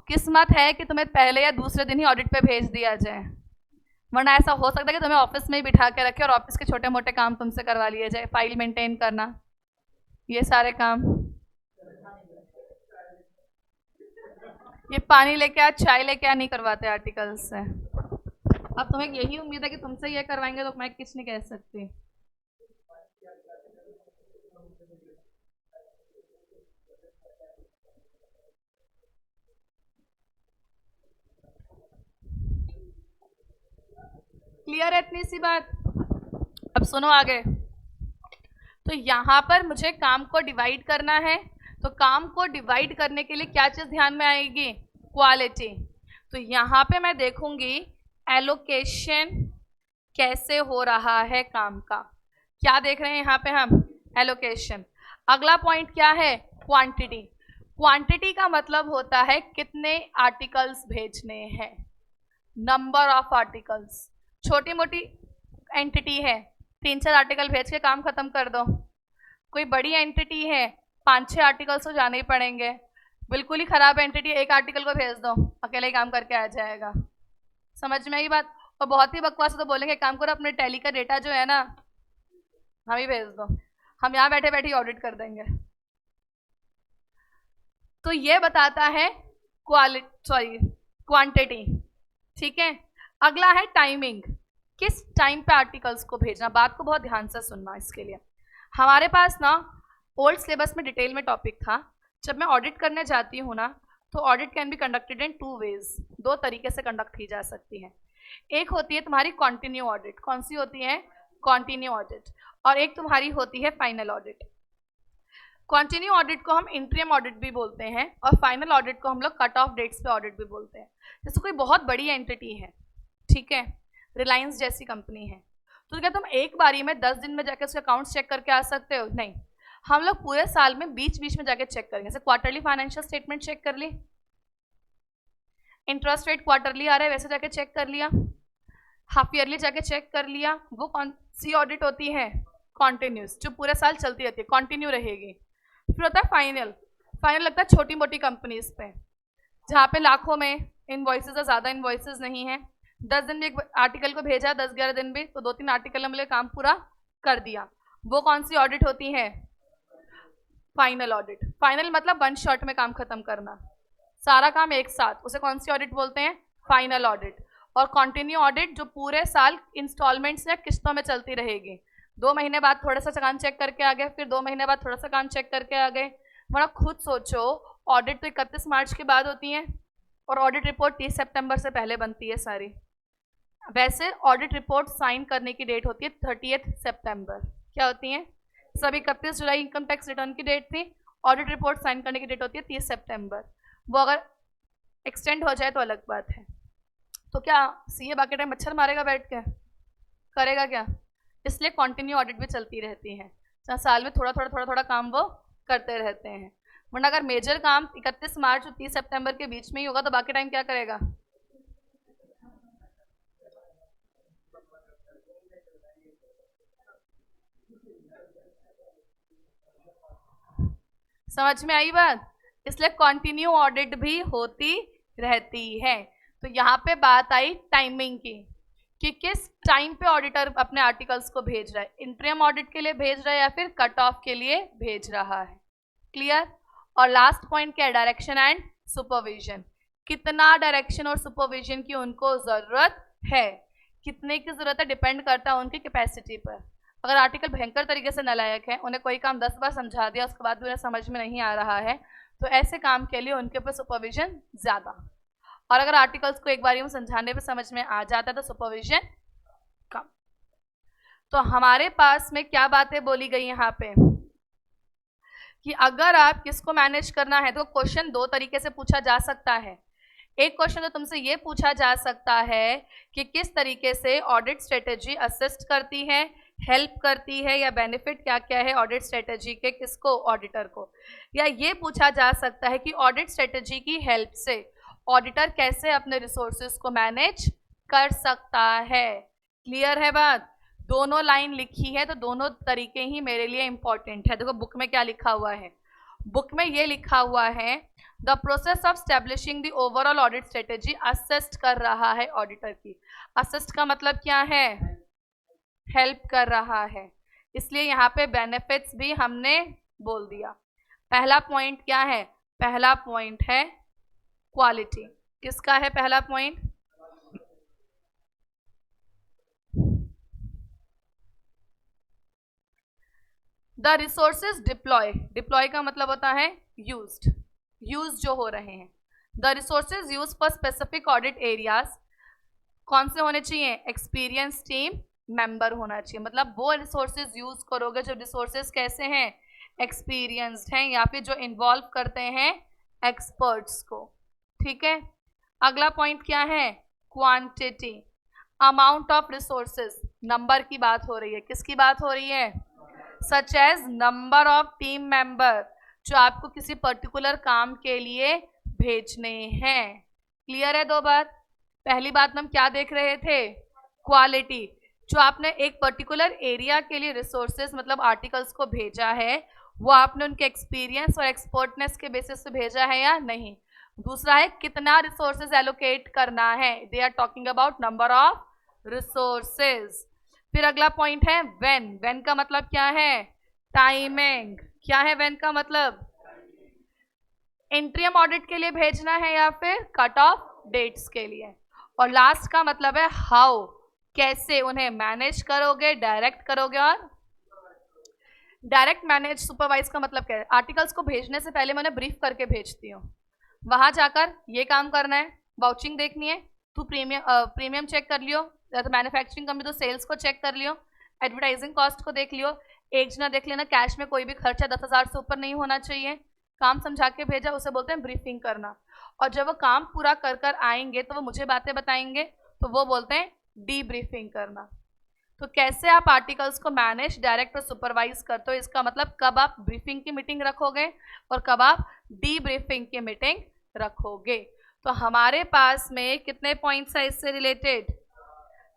किस्मत है कि तुम्हें पहले या दूसरे दिन ही ऑडिट पे भेज दिया जाए, वरना ऐसा हो सकता है कि तुम्हें ऑफिस में ही बिठा के रखे और ऑफिस के छोटे मोटे काम तुमसे करवा लिए जाए, फाइल मेंटेन करना, ये सारे काम। ये पानी लेके आ, चाय लेके आ नहीं करवाते आर्टिकल्स से। अब तुम्हें यही उम्मीद है कि तुमसे ये करवाएंगे तो मैं कुछ नहीं कह सकती। क्लियर है इतनी सी बात? अब सुनो आगे। तो यहाँ पर मुझे काम को डिवाइड करना है, तो काम को डिवाइड करने के लिए क्या चीज़ ध्यान में आएगी? क्वालिटी। तो यहाँ पे मैं देखूंगी एलोकेशन कैसे हो रहा है काम का। क्या देख रहे हैं यहाँ पे हम? एलोकेशन। अगला पॉइंट क्या है? क्वांटिटी। क्वांटिटी का मतलब होता है कितने आर्टिकल्स भेजने हैं, नंबर ऑफ आर्टिकल्स। छोटी मोटी एंटिटी है, 3-4 आर्टिकल भेज के काम खत्म कर दो। कोई बड़ी एंटिटी है, 5-6 आर्टिकल्स तो जाने ही पड़ेंगे। बिल्कुल ही खराब एंटिटी, एक आर्टिकल को भेज दो, अकेले ही काम करके आ जाएगा। समझ में आई बात? और बहुत ही बकवास तो बोलेंगे काम करो, अपने टैली का डेटा जो है ना हम ही भेज दो, हम यहाँ बैठे बैठे ऑडिट कर देंगे। तो ये बताता है क्वांटिटी। ठीक है। अगला है टाइमिंग, किस टाइम पे आर्टिकल्स को भेजना। बात को बहुत ध्यान से सुनना। इसके लिए हमारे पास ना ओल्ड सिलेबस में डिटेल में टॉपिक था। जब मैं ऑडिट करने जाती हूँ ना, तो audit can be conducted in 2 ways, 2 तरीके से कंडक्ट की जा सकती है। एक होती है तुम्हारी कॉन्टिन्यू ऑडिट। कौन सी होती है? Continue audit. और एक तुम्हारी होती है फाइनल ऑडिट। कॉन्टिन्यू ऑडिट को हम इंट्रीम ऑडिट भी बोलते हैं और फाइनल ऑडिट को हम लोग कट ऑफ डेट्स पे ऑडिट भी बोलते हैं। जैसे कोई बहुत बड़ी एंटिटी है, ठीक है, रिलायंस जैसी कंपनी है, तो क्या तुम एक बारी में 10 दिन में जाकर उसके अकाउंट्स चेक करके आ सकते हो? नहीं, हम लोग पूरे साल में बीच बीच में जाके चेक करेंगे। जैसे क्वार्टरली फाइनेंशियल स्टेटमेंट चेक कर ली, इंटरेस्ट रेट क्वार्टरली आ रहा है वैसे जाके चेक कर लिया, हाफ ईयरली जाके चेक कर लिया। वो कौन सी ऑडिट होती है? कॉन्टिन्यूस, जो पूरे साल चलती रहती है, कंटिन्यू रहेगी। फिर होता है फाइनल। फाइनल लगता है छोटी मोटी कंपनीज पे, जहाँ पे लाखों में इनवॉइसेज है, ज़्यादा इनवॉइसेज नहीं है। 10 दिन भी एक आर्टिकल को भेजा, 10-11 दिन भी, तो 2-3 आर्टिकल हमने काम पूरा कर दिया। वो कौन सी ऑडिट होती है? Final audit. फाइनल मतलब 1 शॉट में काम खत्म करना, सारा काम एक साथ, उसे कौन सी ऑडिट बोलते हैं? Final audit. और कंटिन्यू ऑडिट जो पूरे साल इंस्टॉलमेंट्स या किस्तों में चलती रहेगी। 2 महीने बाद थोड़ा सा काम चेक करके आ गए, फिर 2 महीने बाद थोड़ा सा काम चेक करके आ गए। बड़ा खुद सोचो, ऑडिट तो 31 मार्च के बाद होती है और ऑडिट रिपोर्ट 30 सितंबर से पहले बनती है सारी। वैसे ऑडिट रिपोर्ट साइन करने की डेट होती है 30 सितंबर। क्या होती है? सभी 31 जुलाई इनकम टैक्स रिटर्न की डेट थी, ऑडिट रिपोर्ट साइन करने की डेट होती है 30 सितंबर। वो अगर एक्सटेंड हो जाए तो अलग बात है। तो क्या सीए बाकी टाइम मच्छर मारेगा बैठ के? करेगा क्या? इसलिए कंटिन्यू ऑडिट भी चलती रहती है, जहाँ साल में थोड़ा काम वो करते रहते हैं। वरना अगर मेजर काम 31 मार्च और 30 सितंबर के बीच में ही होगा तो बाकी टाइम क्या करेगा? समझ में आई बात? इसलिए कंटिन्यू ऑडिट भी होती रहती है। तो यहाँ पे बात आई टाइमिंग की, कि किस टाइम पे ऑडिटर अपने आर्टिकल्स को भेज रहा है, इंटरिम ऑडिट के लिए भेज रहा है या फिर कट ऑफ के लिए भेज रहा है। क्लियर? और लास्ट पॉइंट क्या है? Direction and supervision. कितना डायरेक्शन और सुपरविजन की उनको जरूरत है, कितने की जरूरत है, डिपेंड करता है उनकी कैपेसिटी पर। अगर आर्टिकल भयंकर तरीके से नालायक है, उन्हें कोई काम 10 बार समझा दिया उसके बाद भी उन्हें समझ में नहीं आ रहा है, तो ऐसे काम के लिए उनके ऊपर सुपरविजन ज़्यादा। और अगर आर्टिकल्स को एक बार में समझाने पे समझ में आ जाता है तो सुपरविजन कम। तो हमारे पास में क्या बातें बोली गई यहाँ पे, कि अगर आप किसको मैनेज करना है तो क्वेश्चन 2 तरीके से पूछा जा सकता है। एक क्वेश्चन तो तुमसे ये पूछा जा सकता है कि किस तरीके से ऑडिट स्ट्रेटेजी असिस्ट करती है, हेल्प करती है, या बेनिफिट क्या क्या है ऑडिट स्ट्रेटेजी के, किसको? ऑडिटर को। या ये पूछा जा सकता है कि ऑडिट स्ट्रेटेजी की हेल्प से ऑडिटर कैसे अपने रिसोर्सेज को मैनेज कर सकता है। क्लियर है बात? दोनों लाइन लिखी है तो दोनों तरीके ही मेरे लिए इंपॉर्टेंट है। देखो बुक में क्या लिखा हुआ है, बुक में ये लिखा हुआ है, the process of establishing the overall audit strategy assist कर रहा है ऑडिटर की। असिस्ट का मतलब क्या है? हेल्प कर रहा है। इसलिए यहाँ पे बेनिफिट्स भी हमने बोल दिया। पहला पॉइंट क्या है? पहला पॉइंट है क्वालिटी। किसका है पहला point? The resources deploy. Deploy का मतलब होता है यूज्ड, यूज जो हो रहे हैं। The resources use for specific audit areas कौन से होने चाहिए? एक्सपीरियंस टीम मेंबर होना चाहिए। मतलब वो रिसोर्सेज यूज करोगे जो रिसोर्सेज कैसे हैं? एक्सपीरियंस्ड हैं, या फिर जो इन्वॉल्व करते हैं एक्सपर्ट्स को। ठीक है। अगला पॉइंट क्या है? Quantity. Amount of resources, number की बात हो रही है। किसकी बात हो रही है? Such as number of team member जो आपको किसी पर्टिकुलर काम के लिए भेजने हैं। क्लियर है? 2 बात। पहली बात में हम क्या देख रहे थे? क्वालिटी। जो आपने एक पर्टिकुलर एरिया के लिए रिसोर्सेज मतलब आर्टिकल्स को भेजा है, वो आपने उनके एक्सपीरियंस और एक्सपर्टनेस के बेसिस पे भेजा है या नहीं। दूसरा है कितना रिसोर्सेज एलोकेट करना है, they are talking about number of resources. फिर अगला पॉइंट है व्हेन। व्हेन का मतलब क्या है? टाइमिंग। क्या है व्हेन का मतलब? इंटरिम ऑडिट के लिए भेजना है या फिर कट ऑफ डेट्स के लिए। और लास्ट का मतलब है हाउ, कैसे उन्हें मैनेज करोगे, डायरेक्ट करोगे। और डायरेक्ट मैनेज सुपरवाइज का मतलब क्या है? आर्टिकल्स को भेजने से पहले मैं उन्हें ब्रीफ करके भेजती हूँ, वहां जाकर ये काम करना है, वाउचिंग देखनी है, तू प्रीमियम चेक कर लियो, या तो मैन्युफैक्चरिंग कंपनी तो सेल्स को चेक कर लियो, एडवर्टाइजिंग कॉस्ट को देख लियो, एक जना देख लेना कैश में कोई भी खर्चा 10,000 से ऊपर नहीं होना चाहिए। काम समझा के भेजा, उसे बोलते हैं ब्रीफिंग करना। और जब वो काम पूरा कर कर आएंगे तो वो मुझे बातें बताएंगे, तो वो बोलते हैं डी ब्रीफिंग करना। तो कैसे आप आर्टिकल्स को मैनेज, डायरेक्ट और सुपरवाइज करते हो, इसका मतलब कब आप ब्रीफिंग की मीटिंग रखोगे और कब आप डी ब्रीफिंग की मीटिंग रखोगे। तो हमारे पास में कितने पॉइंट्स है इससे रिलेटेड?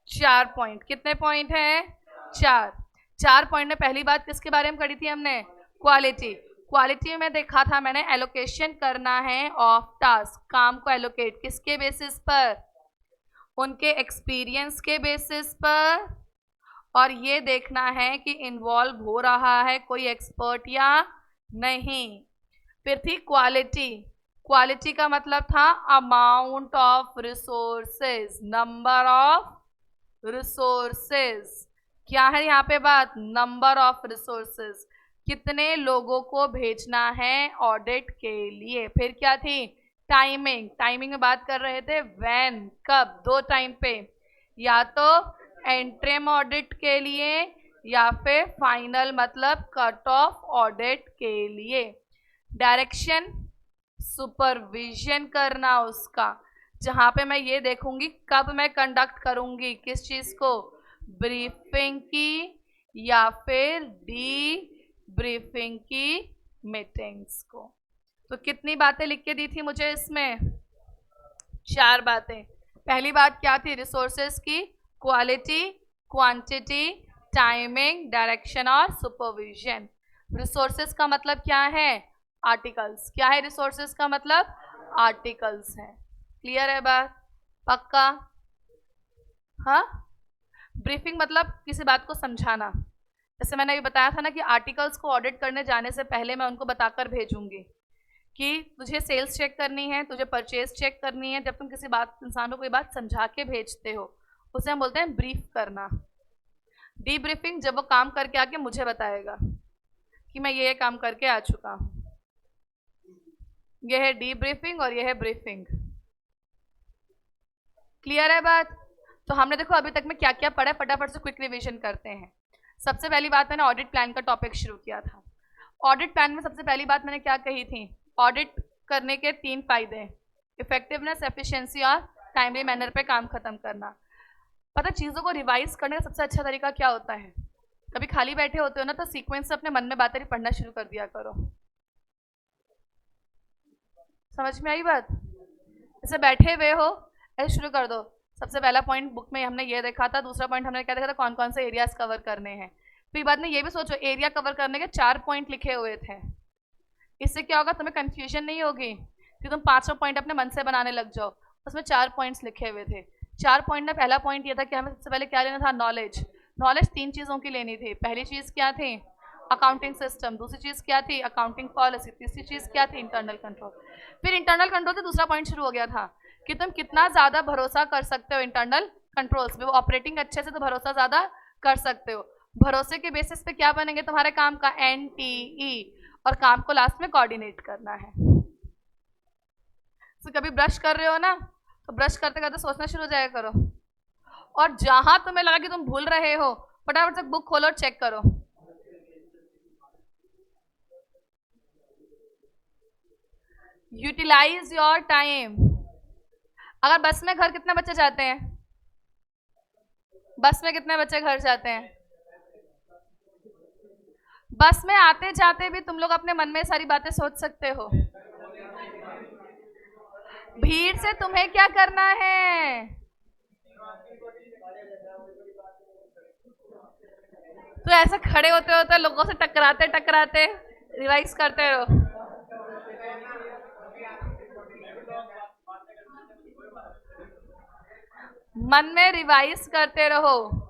4 पॉइंट। कितने पॉइंट हैं? 4। 4 पॉइंट में पहली बात किसके बारे में करी थी हमने? क्वालिटी। क्वालिटी में देखा था मैंने एलोकेशन करना है ऑफ टास्क, काम को एलोकेट किसके बेसिस पर? उनके एक्सपीरियंस के बेसिस पर, और ये देखना है कि इन्वॉल्व हो रहा है कोई एक्सपर्ट या नहीं। फिर थी क्वालिटी। क्वालिटी का मतलब था amount of resources, number of resources. क्या है यहाँ पे बात? नंबर ऑफ रिसोर्सेज, कितने लोगों को भेजना है ऑडिट के लिए। फिर क्या थी? टाइमिंग। टाइमिंग में बात कर रहे थे व्हेन, कब, 2 टाइम पे, या तो एंट्रीम ऑडिट के लिए या फिर फाइनल मतलब कट ऑफ ऑडिट के लिए। डायरेक्शन, सुपरविजन करना उसका, जहां पे मैं ये देखूंगी कब मैं कंडक्ट करूंगी किस चीज को, ब्रीफिंग की या फिर डी ब्रीफिंग की मीटिंग्स को। तो कितनी बातें लिख के दी थी मुझे इसमें? 4 बातें। पहली बात क्या थी? रिसोर्सेज की क्वालिटी, क्वांटिटी, टाइमिंग, डायरेक्शन और सुपरविजन। रिसोर्सेज का मतलब क्या है? आर्टिकल्स। क्या है रिसोर्सेज का मतलब? आर्टिकल्स है। क्लियर है बात? पक्का? हाँ। ब्रीफिंग मतलब किसी बात को समझाना। जैसे मैंने अभी बताया था ना कि आर्टिकल्स को ऑडिट करने जाने से पहले मैं उनको बताकर भेजूंगी कि तुझे सेल्स चेक करनी है, तुझे परचेज चेक करनी है। जब तुम किसी बात, इंसान को कोई बात समझा के भेजते हो, उसे हम बोलते हैं ब्रीफ करना। डी ब्रीफिंग जब वो काम करके आके मुझे बताएगा कि मैं ये काम करके आ चुका हूँ। यह है डी ब्रीफिंग और यह है ब्रीफिंग। क्लियर है बात? तो हमने देखो अभी तक में क्या क्या पढ़ा है, फटाफट से क्विक रिवीजन करते हैं। सबसे पहली बात मैंने ऑडिट प्लान का टॉपिक शुरू किया था। ऑडिट प्लान में सबसे पहली बात मैंने क्या कही थी? ऑडिट करने के 3 फायदे, इफेक्टिवनेस, एफिशिएंसी और टाइमली मैनर पे काम खत्म करना। पता चीज़ों को रिवाइज करने का सबसे अच्छा तरीका क्या होता है? कभी खाली बैठे होते हो ना, तो सीक्वेंस से अपने मन में बातें पढ़ना शुरू कर दिया करो। समझ में आई बात? जैसे बैठे हुए हो, ऐसे शुरू कर दो। सबसे पहला पॉइंट बुक में हमने ये देखा था, दूसरा पॉइंट हमने क्या देखा था, कौन कौन से एरियाज कवर करने हैं। फिर बाद में ये भी सोचो, एरिया कवर करने के 4 पॉइंट लिखे हुए थे। इससे क्या होगा? तुम्हें कंफ्यूजन नहीं होगी कि तुम 5वां पॉइंट अपने मन से बनाने लग जाओ। उसमें 4 पॉइंट्स लिखे हुए थे। 4 पॉइंट में पहला पॉइंट ये था कि हमें सबसे पहले क्या लेना था? नॉलेज। नॉलेज 3 चीज़ों की लेनी थी। पहली चीज़ क्या थी? Accounting system. दूसरी चीज़ क्या थी? Accounting policy. तीसरी चीज़ क्या थी? Internal control. फिर इंटरनल कंट्रोल से दूसरा पॉइंट शुरू हो गया था कि तुम कितना ज़्यादा भरोसा कर सकते हो इंटरनल कंट्रोल्स पे। वो ऑपरेटिंग अच्छे से तो भरोसा ज़्यादा कर सकते हो। भरोसे के बेसिस पे क्या बनेंगे तुम्हारे काम का? NTE। और काम को लास्ट में कोऑर्डिनेट करना है। तो कभी ब्रश कर रहे हो ना, तो ब्रश करते करते सोचना शुरू हो जाया करो, और जहां तुम्हें लगा कि तुम भूल रहे हो, फटाफट से बुक खोलो और चेक करो। Utilise your time. अगर बस में घर कितने बच्चे जाते हैं? बस में कितने बच्चे घर जाते हैं? बस में आते जाते भी तुम लोग अपने मन में सारी बातें सोच सकते हो। भीड़ से तुम्हें क्या करना है? तो ऐसे खड़े होते होते लोगों से टकराते टकराते रिवाइज करते रहो। मन में रिवाइज करते रहो।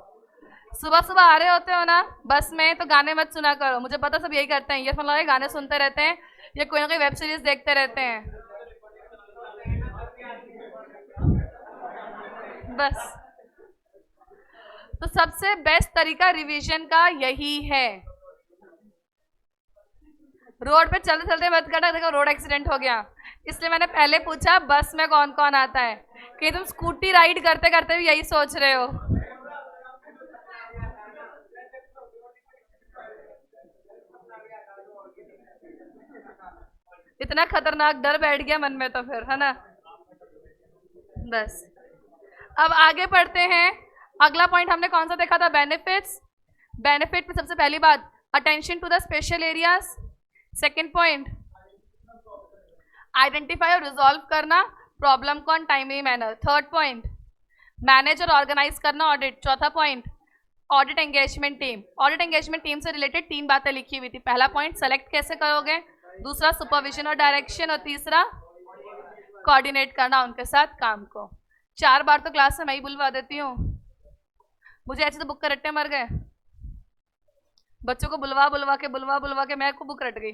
सुबह सुबह आ रहे होते हो ना बस में, तो गाने मत सुना करो। मुझे पता सब यही करते हैं, ये लगा गाने सुनते रहते हैं या कोई ना कोई वेब सीरीज देखते रहते हैं बस। तो सबसे बेस्ट तरीका रिवीजन का यही है। रोड पे चलते चलते मत करना, देखो रोड एक्सीडेंट हो गया। इसलिए मैंने पहले पूछा बस में कौन कौन आता है, कि तुम स्कूटी राइड करते करते भी यही सोच रहे हो। इतना खतरनाक डर बैठ गया मन में तो फिर, है ना? बस अब आगे पढ़ते हैं। अगला पॉइंट हमने कौन सा देखा था? बेनिफिट्स। बेनिफिट में सबसे पहली बात attention to the special areas. Second point identify और रिजॉल्व करना प्रॉब्लम को on timely manner. Third point manage और ऑर्गेनाइज करना ऑडिट। चौथा point audit engagement team, audit engagement team से रिलेटेड 3 बातें लिखी हुई थी। पहला पॉइंट सेलेक्ट कैसे करोगे, दूसरा सुपरविजन और डायरेक्शन, और तीसरा कोऑर्डिनेट करना उनके साथ काम को। 4 बार तो क्लास में मैं ही बुलवा देती हूँ, मुझे ऐसे तो बुक के रट्टे मर गए, बच्चों को बुलवा बुलवा के मैं को बुक रट गई।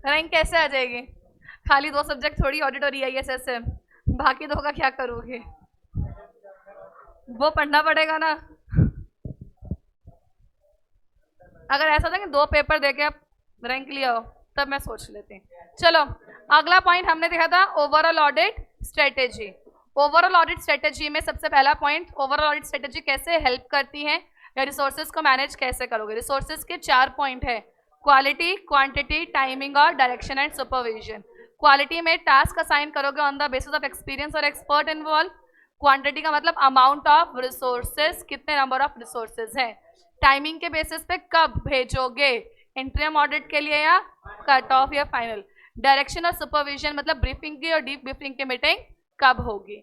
रैंक कैसे आ जाएगी, खाली 2 सब्जेक्ट थोड़ी ऑडिट और EISS है, बाकी 2 का क्या करोगे, वो पढ़ना पड़ेगा ना। अगर ऐसा था कि 2 पेपर देके आप रैंक लिया हो तब मैं सोच लेती। चलो अगला पॉइंट हमने देखा था overall audit strategy. Overall audit strategy में सबसे पहला पॉइंट, ओवरऑल ऑडिट स्ट्रेटेजी कैसे हेल्प करती है या रिसोर्सेज को मैनेज कैसे करोगे। रिसोर्सेज के 4 पॉइंट है, क्वालिटी, क्वांटिटी, टाइमिंग और डायरेक्शन एंड सुपरविजन। क्वालिटी में टास्क असाइन करोगे on the basis of experience और एक्सपर्ट इन्वॉल्व। क्वांटिटी का मतलब अमाउंट ऑफ रिसोर्सेज, कितने नंबर ऑफ रिसोर्सेज हैं। टाइमिंग के बेसिस पे कब भेजोगे, इंटरिम ऑडिट के लिए या कट ऑफ या फाइनल। डायरेक्शन और सुपरविजन मतलब ब्रीफिंग की और डीप ब्रीफिंग की मीटिंग कब होगी।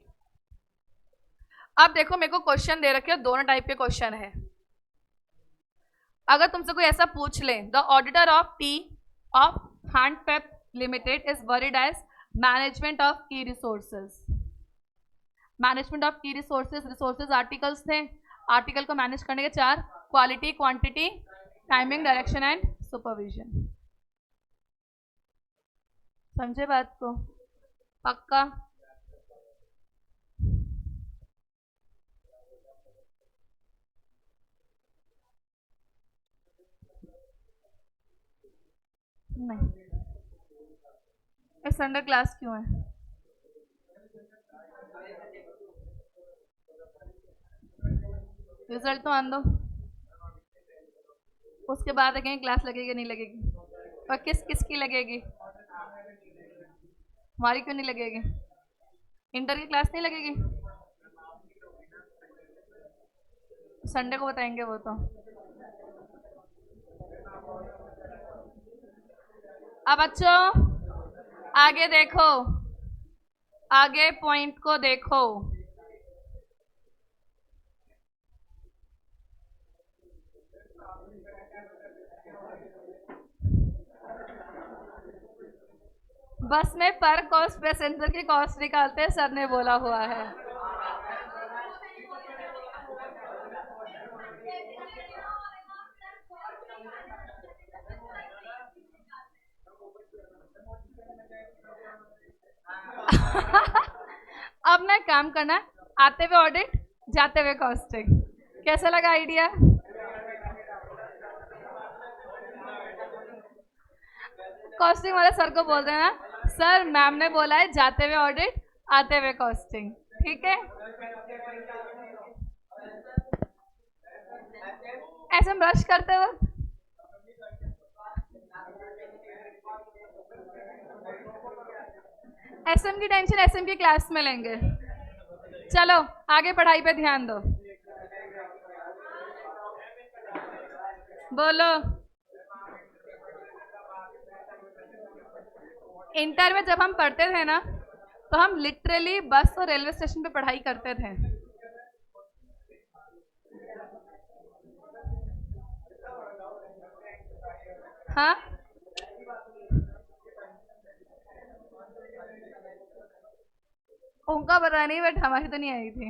अब देखो मेरे को क्वेश्चन दे रखे हो, दोनों टाइप के क्वेश्चन है। अगर तुमसे कोई ऐसा पूछ ले, the auditor of T of हैंडपेप limited is worried as management of key resources. Management of key resources, resources articles थे, आर्टिकल को मैनेज करने के 4, quality, quantity, timing, direction and supervision. समझे बात को पक्का। नहीं, इस अंडर क्लास क्यों है, रिजल्ट तो आन दो, उसके बाद देखेंगे क्लास लगेगी नहीं लगेगी, और किस किस की लगेगी, हमारी क्यों नहीं लगेगी, इंटर की क्लास नहीं लगेगी, संडे को बताएंगे वो तो। अब बच्चों आगे देखो, आगे पॉइंट को देखो। बस में पर कॉस्ट पैसेंजर की कॉस्ट निकालते हैं, सर ने बोला हुआ है। अब ना काम करना, आते हुए ऑडिट, जाते हुए कॉस्टिंग। कैसा लगा आइडिया? कॉस्टिंग वाले सर को बोल देना, सर मैम ने बोला है जाते हुए ऑडिट, आते हुए कॉस्टिंग, ठीक है। ऐसे हम रश करते वक्त एसएम की टेंशन एसएम की क्लास में लेंगे। चलो आगे पढ़ाई पे ध्यान दो, बोलो। इंटर में जब हम पढ़ते थे ना, तो हम लिटरली बस और रेलवे स्टेशन पे पढ़ाई करते थे। हाँ, उनका पता नहीं, बट हमारी तो नहीं आई थी,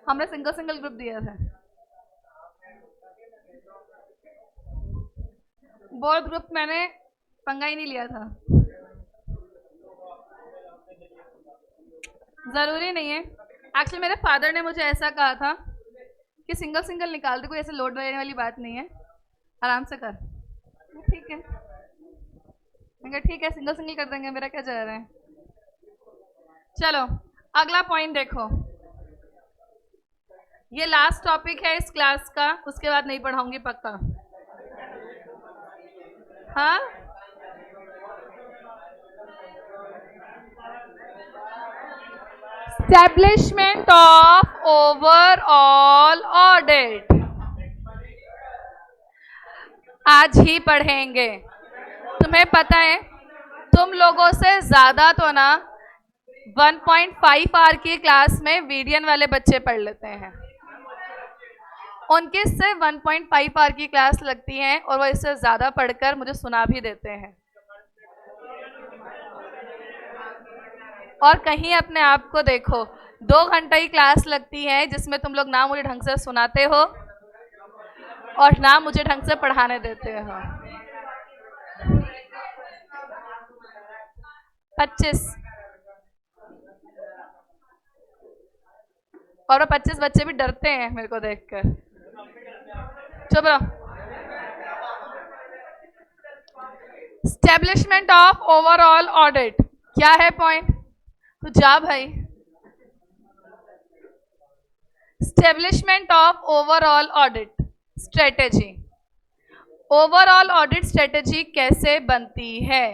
हमने सिंगल सिंगल ग्रुप दिया था। बोर्ड ग्रुप मैंने पंगा ही नहीं लिया था, जरूरी नहीं है। एक्चुअली मेरे फादर ने मुझे ऐसा कहा था कि सिंगल सिंगल निकाल दे, कोई ऐसे लोड लेने वाली बात नहीं है, आराम से कर। ठीक है, मैं ठीक है सिंगल सिंगल कर देंगे, मेरा क्या जा रहा है। चलो अगला पॉइंट देखो, ये लास्ट टॉपिक है इस क्लास का, उसके बाद नहीं पढ़ाऊंगी पक्का। हाँ, एस्टेब्लिशमेंट ऑफ ओवरऑल ऑडिट आज ही पढ़ेंगे। तुम्हें पता है तुम लोगों से ज्यादा तो ना 1.5 आवर की क्लास में वीडियन वाले बच्चे पढ़ लेते हैं, उनकी सिर्फ 1.5 आवर की क्लास लगती है और वो इससे ज्यादा पढ़कर मुझे सुना भी देते हैं। और कहीं अपने आप को देखो, 2 घंटे की क्लास लगती है जिसमें तुम लोग ना मुझे ढंग से सुनाते हो और ना मुझे ढंग से पढ़ाने देते हो। 25 और वो 25 बच्चे भी डरते हैं मेरे को देखकर। चुप रहो। स्टेब्लिशमेंट ऑफ ओवरऑल ऑडिट क्या है पॉइंट? तो जा भाई। Establishment of overall audit strategy. Overall audit strategy कैसे बनती है?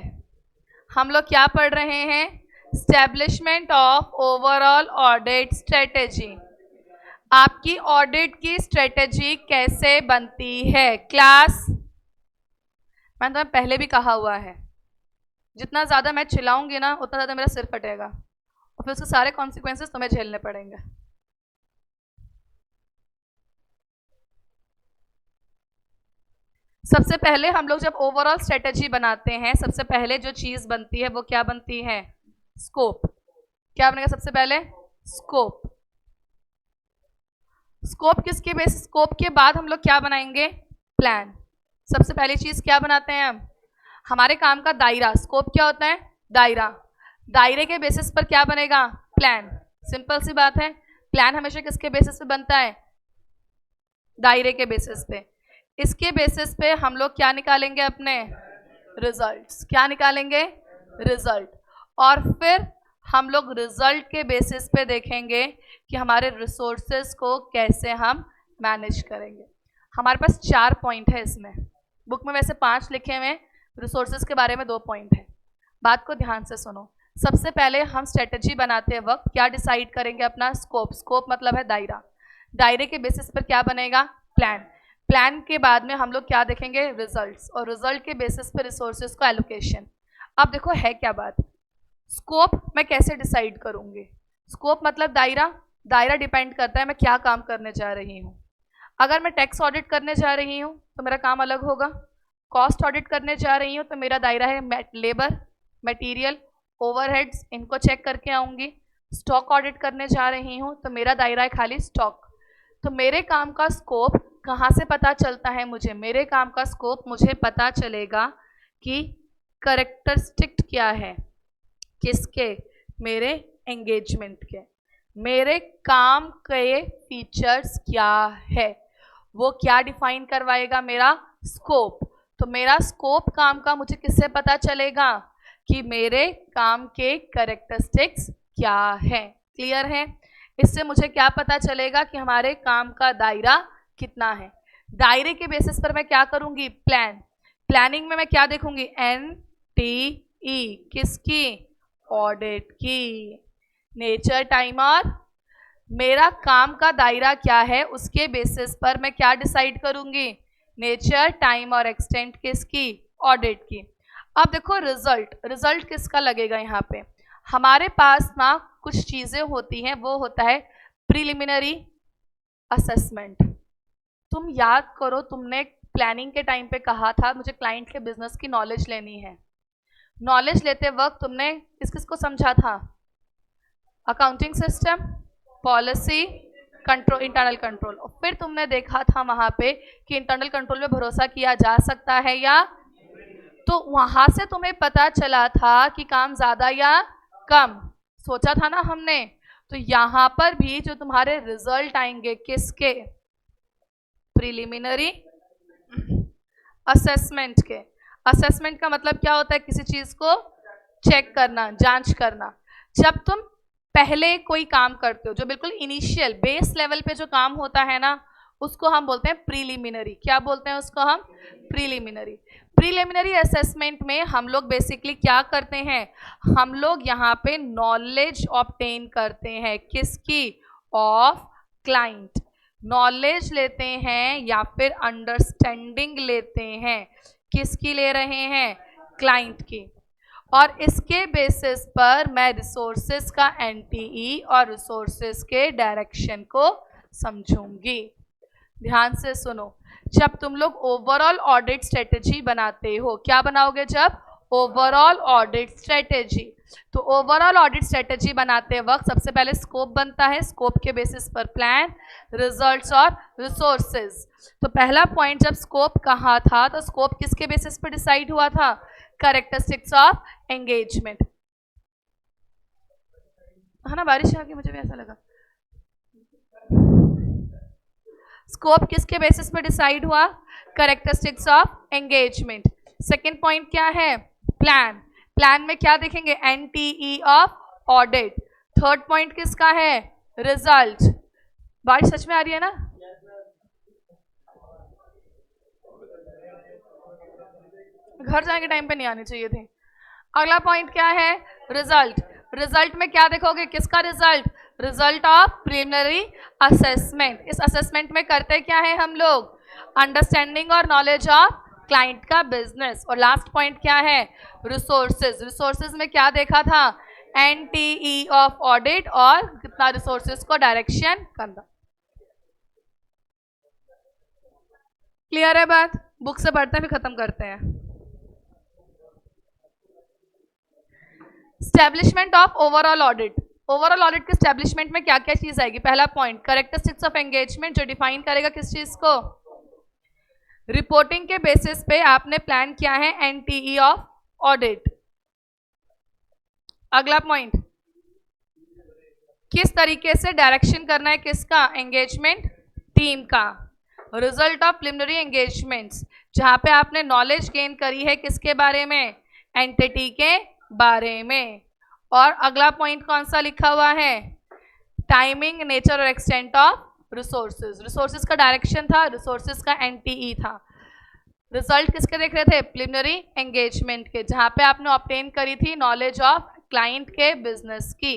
हम लोग क्या पढ़ रहे हैं? Establishment of overall audit strategy. आपकी ऑडिट की स्ट्रेटेजी कैसे बनती है क्लास? मैंने तुम्हें पहले भी कहा हुआ है, जितना ज़्यादा मैं चिल्लाऊंगी ना उतना ज़्यादा मेरा सिर फटेगा और फिर उसके सारे कॉन्सिक्वेंसेस तुम्हें झेलने पड़ेंगे। सबसे पहले हम लोग जब ओवरऑल स्ट्रेटेजी बनाते हैं, सबसे पहले जो चीज़ बनती है वो क्या बनती है? स्कोप। क्या बनेगा सबसे पहले? स्कोप। स्कोप किसके बेस? स्कोप के बाद हम लोग क्या बनाएंगे? प्लान। सबसे पहली चीज क्या बनाते हैं हम? हमारे काम का दायरा। स्कोप क्या होता है? दायरा। दायरे के बेसिस पर क्या बनेगा? प्लान। सिंपल सी बात है। प्लान हमेशा किसके बेसिस पे बनता है? दायरे के बेसिस पे। इसके बेसिस पे हम लोग क्या निकालेंगे? अपने रिजल्ट्स। क्या निकालेंगे? रिजल्ट। और फिर हम लोग रिजल्ट के बेसिस पे देखेंगे कि हमारे रिसोर्सेज को कैसे हम मैनेज करेंगे। हमारे पास 4 पॉइंट है इसमें। बुक में वैसे 5 लिखे हुए हैं, रिसोर्सेज के बारे में 2 पॉइंट है। बात को ध्यान से सुनो। सबसे पहले हम स्ट्रेटजी बनाते वक्त क्या डिसाइड करेंगे? अपना स्कोप। स्कोप मतलब है दायरा। दायरे के बेसिस पर क्या बनेगा? प्लान। प्लान के बाद में हम लोग क्या देखेंगे? रिजल्ट्स। और रिजल्ट के बेसिस पर रिसोर्सेज को एलोकेशन। अब देखो है क्या बात। स्कोप मैं कैसे डिसाइड करूंगी? स्कोप मतलब दायरा। दायरा डिपेंड करता है मैं क्या काम करने जा रही हूँ। अगर मैं टैक्स ऑडिट करने जा रही हूँ तो मेरा काम अलग होगा। कॉस्ट ऑडिट करने जा रही हूँ तो मेरा दायरा है लेबर, मटेरियल, ओवरहेड्स, इनको चेक करके आऊँगी। स्टॉक ऑडिट करने जा रही हूँ तो मेरा दायरा है खाली स्टॉक। तो मेरे काम का स्कोप कहाँ से पता चलता है मुझे? मेरे काम का स्कोप मुझे पता चलेगा कि कैरेक्टरिस्टिक क्या है, किसके? मेरे एंगेजमेंट के। मेरे काम के फीचर्स क्या है, वो क्या डिफाइन करवाएगा? मेरा स्कोप। तो मेरा स्कोप काम का मुझे किससे पता चलेगा? कि मेरे काम के कैरेक्टरिस्टिक्स क्या है। क्लियर है? इससे मुझे क्या पता चलेगा कि हमारे काम का दायरा कितना है। दायरे के बेसिस पर मैं क्या करूंगी? प्लान। प्लानिंग में मैं क्या देखूंगी? NTE किसकी? ऑडिट की। नेचर, टाइम और मेरा काम का दायरा क्या है उसके बेसिस पर मैं क्या डिसाइड करूंगी? नेचर, टाइम और एक्सटेंट किसकी? ऑडिट की। अब देखो रिजल्ट। रिजल्ट किसका लगेगा यहाँ पे? हमारे पास ना कुछ चीजें होती हैं, वो होता है प्रीलिमिनरी असेसमेंट। तुम याद करो, तुमने प्लानिंग के टाइम पे कहा था मुझे क्लाइंट के बिजनेस की नॉलेज लेनी है। नॉलेज लेते वक्त तुमने किस किस को समझा था? Accounting system, policy, control, internal control. और फिर तुमने देखा था वहां पे कि इंटरनल कंट्रोल में भरोसा किया जा सकता है या? तो वहां से तुम्हें पता चला था कि काम ज्यादा या कम, सोचा था ना हमने। तो यहां पर भी जो तुम्हारे रिजल्ट आएंगे किसके? प्रीलिमिनरी असेसमेंट के। असेसमेंट का मतलब क्या होता है? किसी चीज को चेक करना, जांच करना। जब तुम पहले कोई काम करते हो, जो बिल्कुल इनिशियल बेस लेवल पे जो काम होता है ना, उसको हम बोलते हैं प्रीलिमिनरी। क्या बोलते हैं उसको हम? प्रीलिमिनरी। प्रीलिमिनरी असेसमेंट में हम लोग बेसिकली क्या करते हैं? हम लोग यहाँ पे नॉलेज ऑब्टेन करते हैं। किसकी? Of client. नॉलेज लेते हैं या फिर अंडरस्टैंडिंग लेते हैं। किसकी ले रहे हैं? क्लाइंट की। और इसके बेसिस पर मैं रिसोर्सेज का एनटीई और रिसोर्सेज के डायरेक्शन को समझूंगी। ध्यान से सुनो, जब तुम लोग ओवरऑल ऑडिट स्ट्रेटेजी बनाते हो, क्या बनाओगे जब ओवरऑल ऑडिट स्ट्रेटेजी, तो ओवरऑल ऑडिट स्ट्रेटेजी बनाते वक्त सबसे पहले स्कोप बनता है, स्कोप के बेसिस पर प्लान, रिजल्ट्स और रिसोर्सेज। तो पहला पॉइंट, जब स्कोप कहा था तो स्कोप किसके बेसिस पर डिसाइड हुआ था, कैरेक्टरिस्टिक्स ऑफ एंगेजमेंट, है ना, बारिश आ गई मुझे भी ऐसा लगा। स्कोप किसके बेसिस पर डिसाइड हुआ, characteristics of engagement. Second point क्या है, प्लान, प्लान में क्या देखेंगे, एनटीई ऑफ ऑडिट। थर्ड पॉइंट किसका है, रिजल्ट। बारिश सच में आ रही है ना, घर जाने के टाइम पे नहीं आनी चाहिए थी। अगला पॉइंट क्या है, रिजल्ट। रिजल्ट में क्या देखोगे, किसका result, result of preliminary assessment. इस असेसमेंट में करते क्या है हम लोग, अंडरस्टैंडिंग और नॉलेज ऑफ क्लाइंट का बिजनेस। और लास्ट पॉइंट क्या है, रिसोर्सेज। रिसोर्सेज में क्या देखा था, एनटीई ऑफ ऑडिट और कितना रिसोर्सेज को डायरेक्शन करना। क्लियर है बात, बुक से पढ़ते हैं फिर खत्म करते हैं। Establishment of overall audit. Overall audit के स्टैब्लिशमेंट में क्या क्या चीज आएगी, पहला पॉइंट कैरेक्टरिस्टिक्स ऑफ एंगेजमेंट, जो डिफाइन करेगा किस चीज को, रिपोर्टिंग के बेसिस पे आपने प्लान किया है एनटीई ऑफ ऑडिट। अगला पॉइंट, किस तरीके से डायरेक्शन करना है किसका, एंगेजमेंट टीम का। रिजल्ट ऑफ प्रिलिमिनरी एंगेजमेंट्स, जहां पे आपने नॉलेज गेन करी है किसके बारे में, एंटिटी के बारे में। और अगला पॉइंट कौन सा लिखा हुआ है, टाइमिंग, नेचर और एक्सटेंट ऑफ रिसोर्सेज। रिसोर्सेज का डायरेक्शन था, रिसोर्सेज का एनटीई था। रिजल्ट किसके देख रहे थे, प्रिलिमिनरी एंगेजमेंट के, जहां पे आपने ऑब्टेन करी थी नॉलेज ऑफ क्लाइंट के बिजनेस की।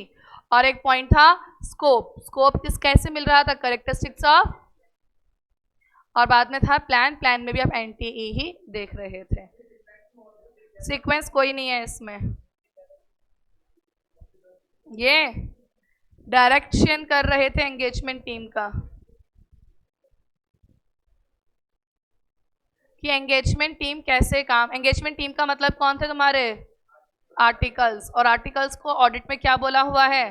और एक पॉइंट था स्कोप, स्कोप किस कैसे मिल रहा था, कैरेक्टरिस्टिक्स ऑफ, और बाद में था प्लान, प्लान में भी आप एनटीई ही देख रहे थे। सीक्वेंस कोई नहीं है इसमें, ये डायरेक्शन कर रहे थे एंगेजमेंट टीम का कि एंगेजमेंट टीम कैसे काम, एंगेजमेंट टीम का मतलब कौन थे तुम्हारे, आर्टिकल्स, और आर्टिकल्स को ऑडिट में क्या बोला हुआ है,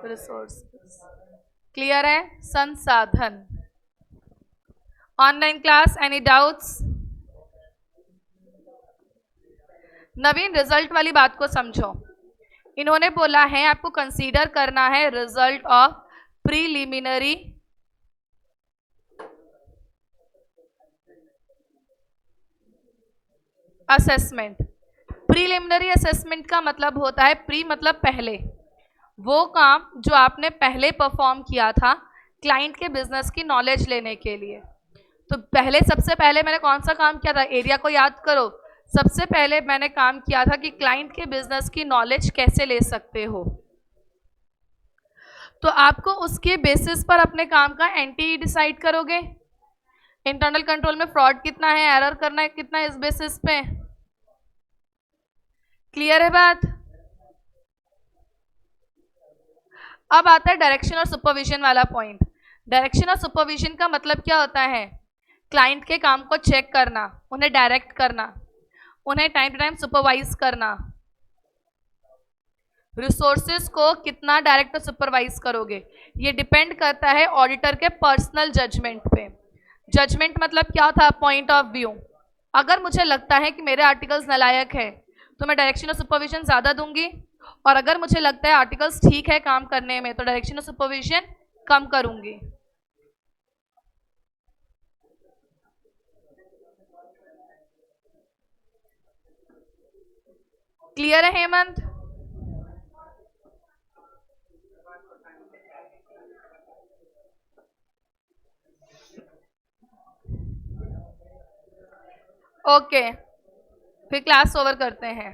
रिसोर्सेज। क्लियर है, संसाधन। Online class, any doubts. Naveen, result वाली बात को समझो। इन्होंने बोला है आपको कंसीडर करना है result of preliminary assessment. Preliminary assessment का मतलब होता है, प्री मतलब पहले, वो काम जो आपने पहले परफॉर्म किया था क्लाइंट के बिजनेस की नॉलेज लेने के लिए। तो पहले, सबसे पहले मैंने कौन सा काम किया था, एरिया को याद करो। सबसे पहले मैंने काम किया था कि क्लाइंट के बिजनेस की नॉलेज कैसे ले सकते हो, तो आपको उसके बेसिस पर अपने काम का एनटीई डिसाइड करोगे। इंटरनल कंट्रोल में फ्रॉड कितना है, एरर करना है कितना है, इस बेसिस पे। क्लियर है बात। अब आता है डायरेक्शन और सुपरविजन वाला पॉइंट। डायरेक्शन और सुपरविजन का मतलब क्या होता है, क्लाइंट के काम को चेक करना, उन्हें डायरेक्ट करना, उन्हें टाइम टू टाइम सुपरवाइज करना। रिसोर्सेज को कितना डायरेक्ट सुपरवाइज करोगे, ये डिपेंड करता है ऑडिटर के पर्सनल जजमेंट पे। जजमेंट मतलब क्या था, पॉइंट ऑफ व्यू। अगर मुझे लगता है कि मेरे आर्टिकल्स नालायक है तो मैं डायरेक्शन और सुपरविजन ज़्यादा दूंगी, और अगर मुझे लगता है आर्टिकल्स ठीक है काम करने में तो डायरेक्शन और सुपरविजन कम करूंगी। क्लियर है हेमंत। ओके, फिर क्लास ओवर करते हैं।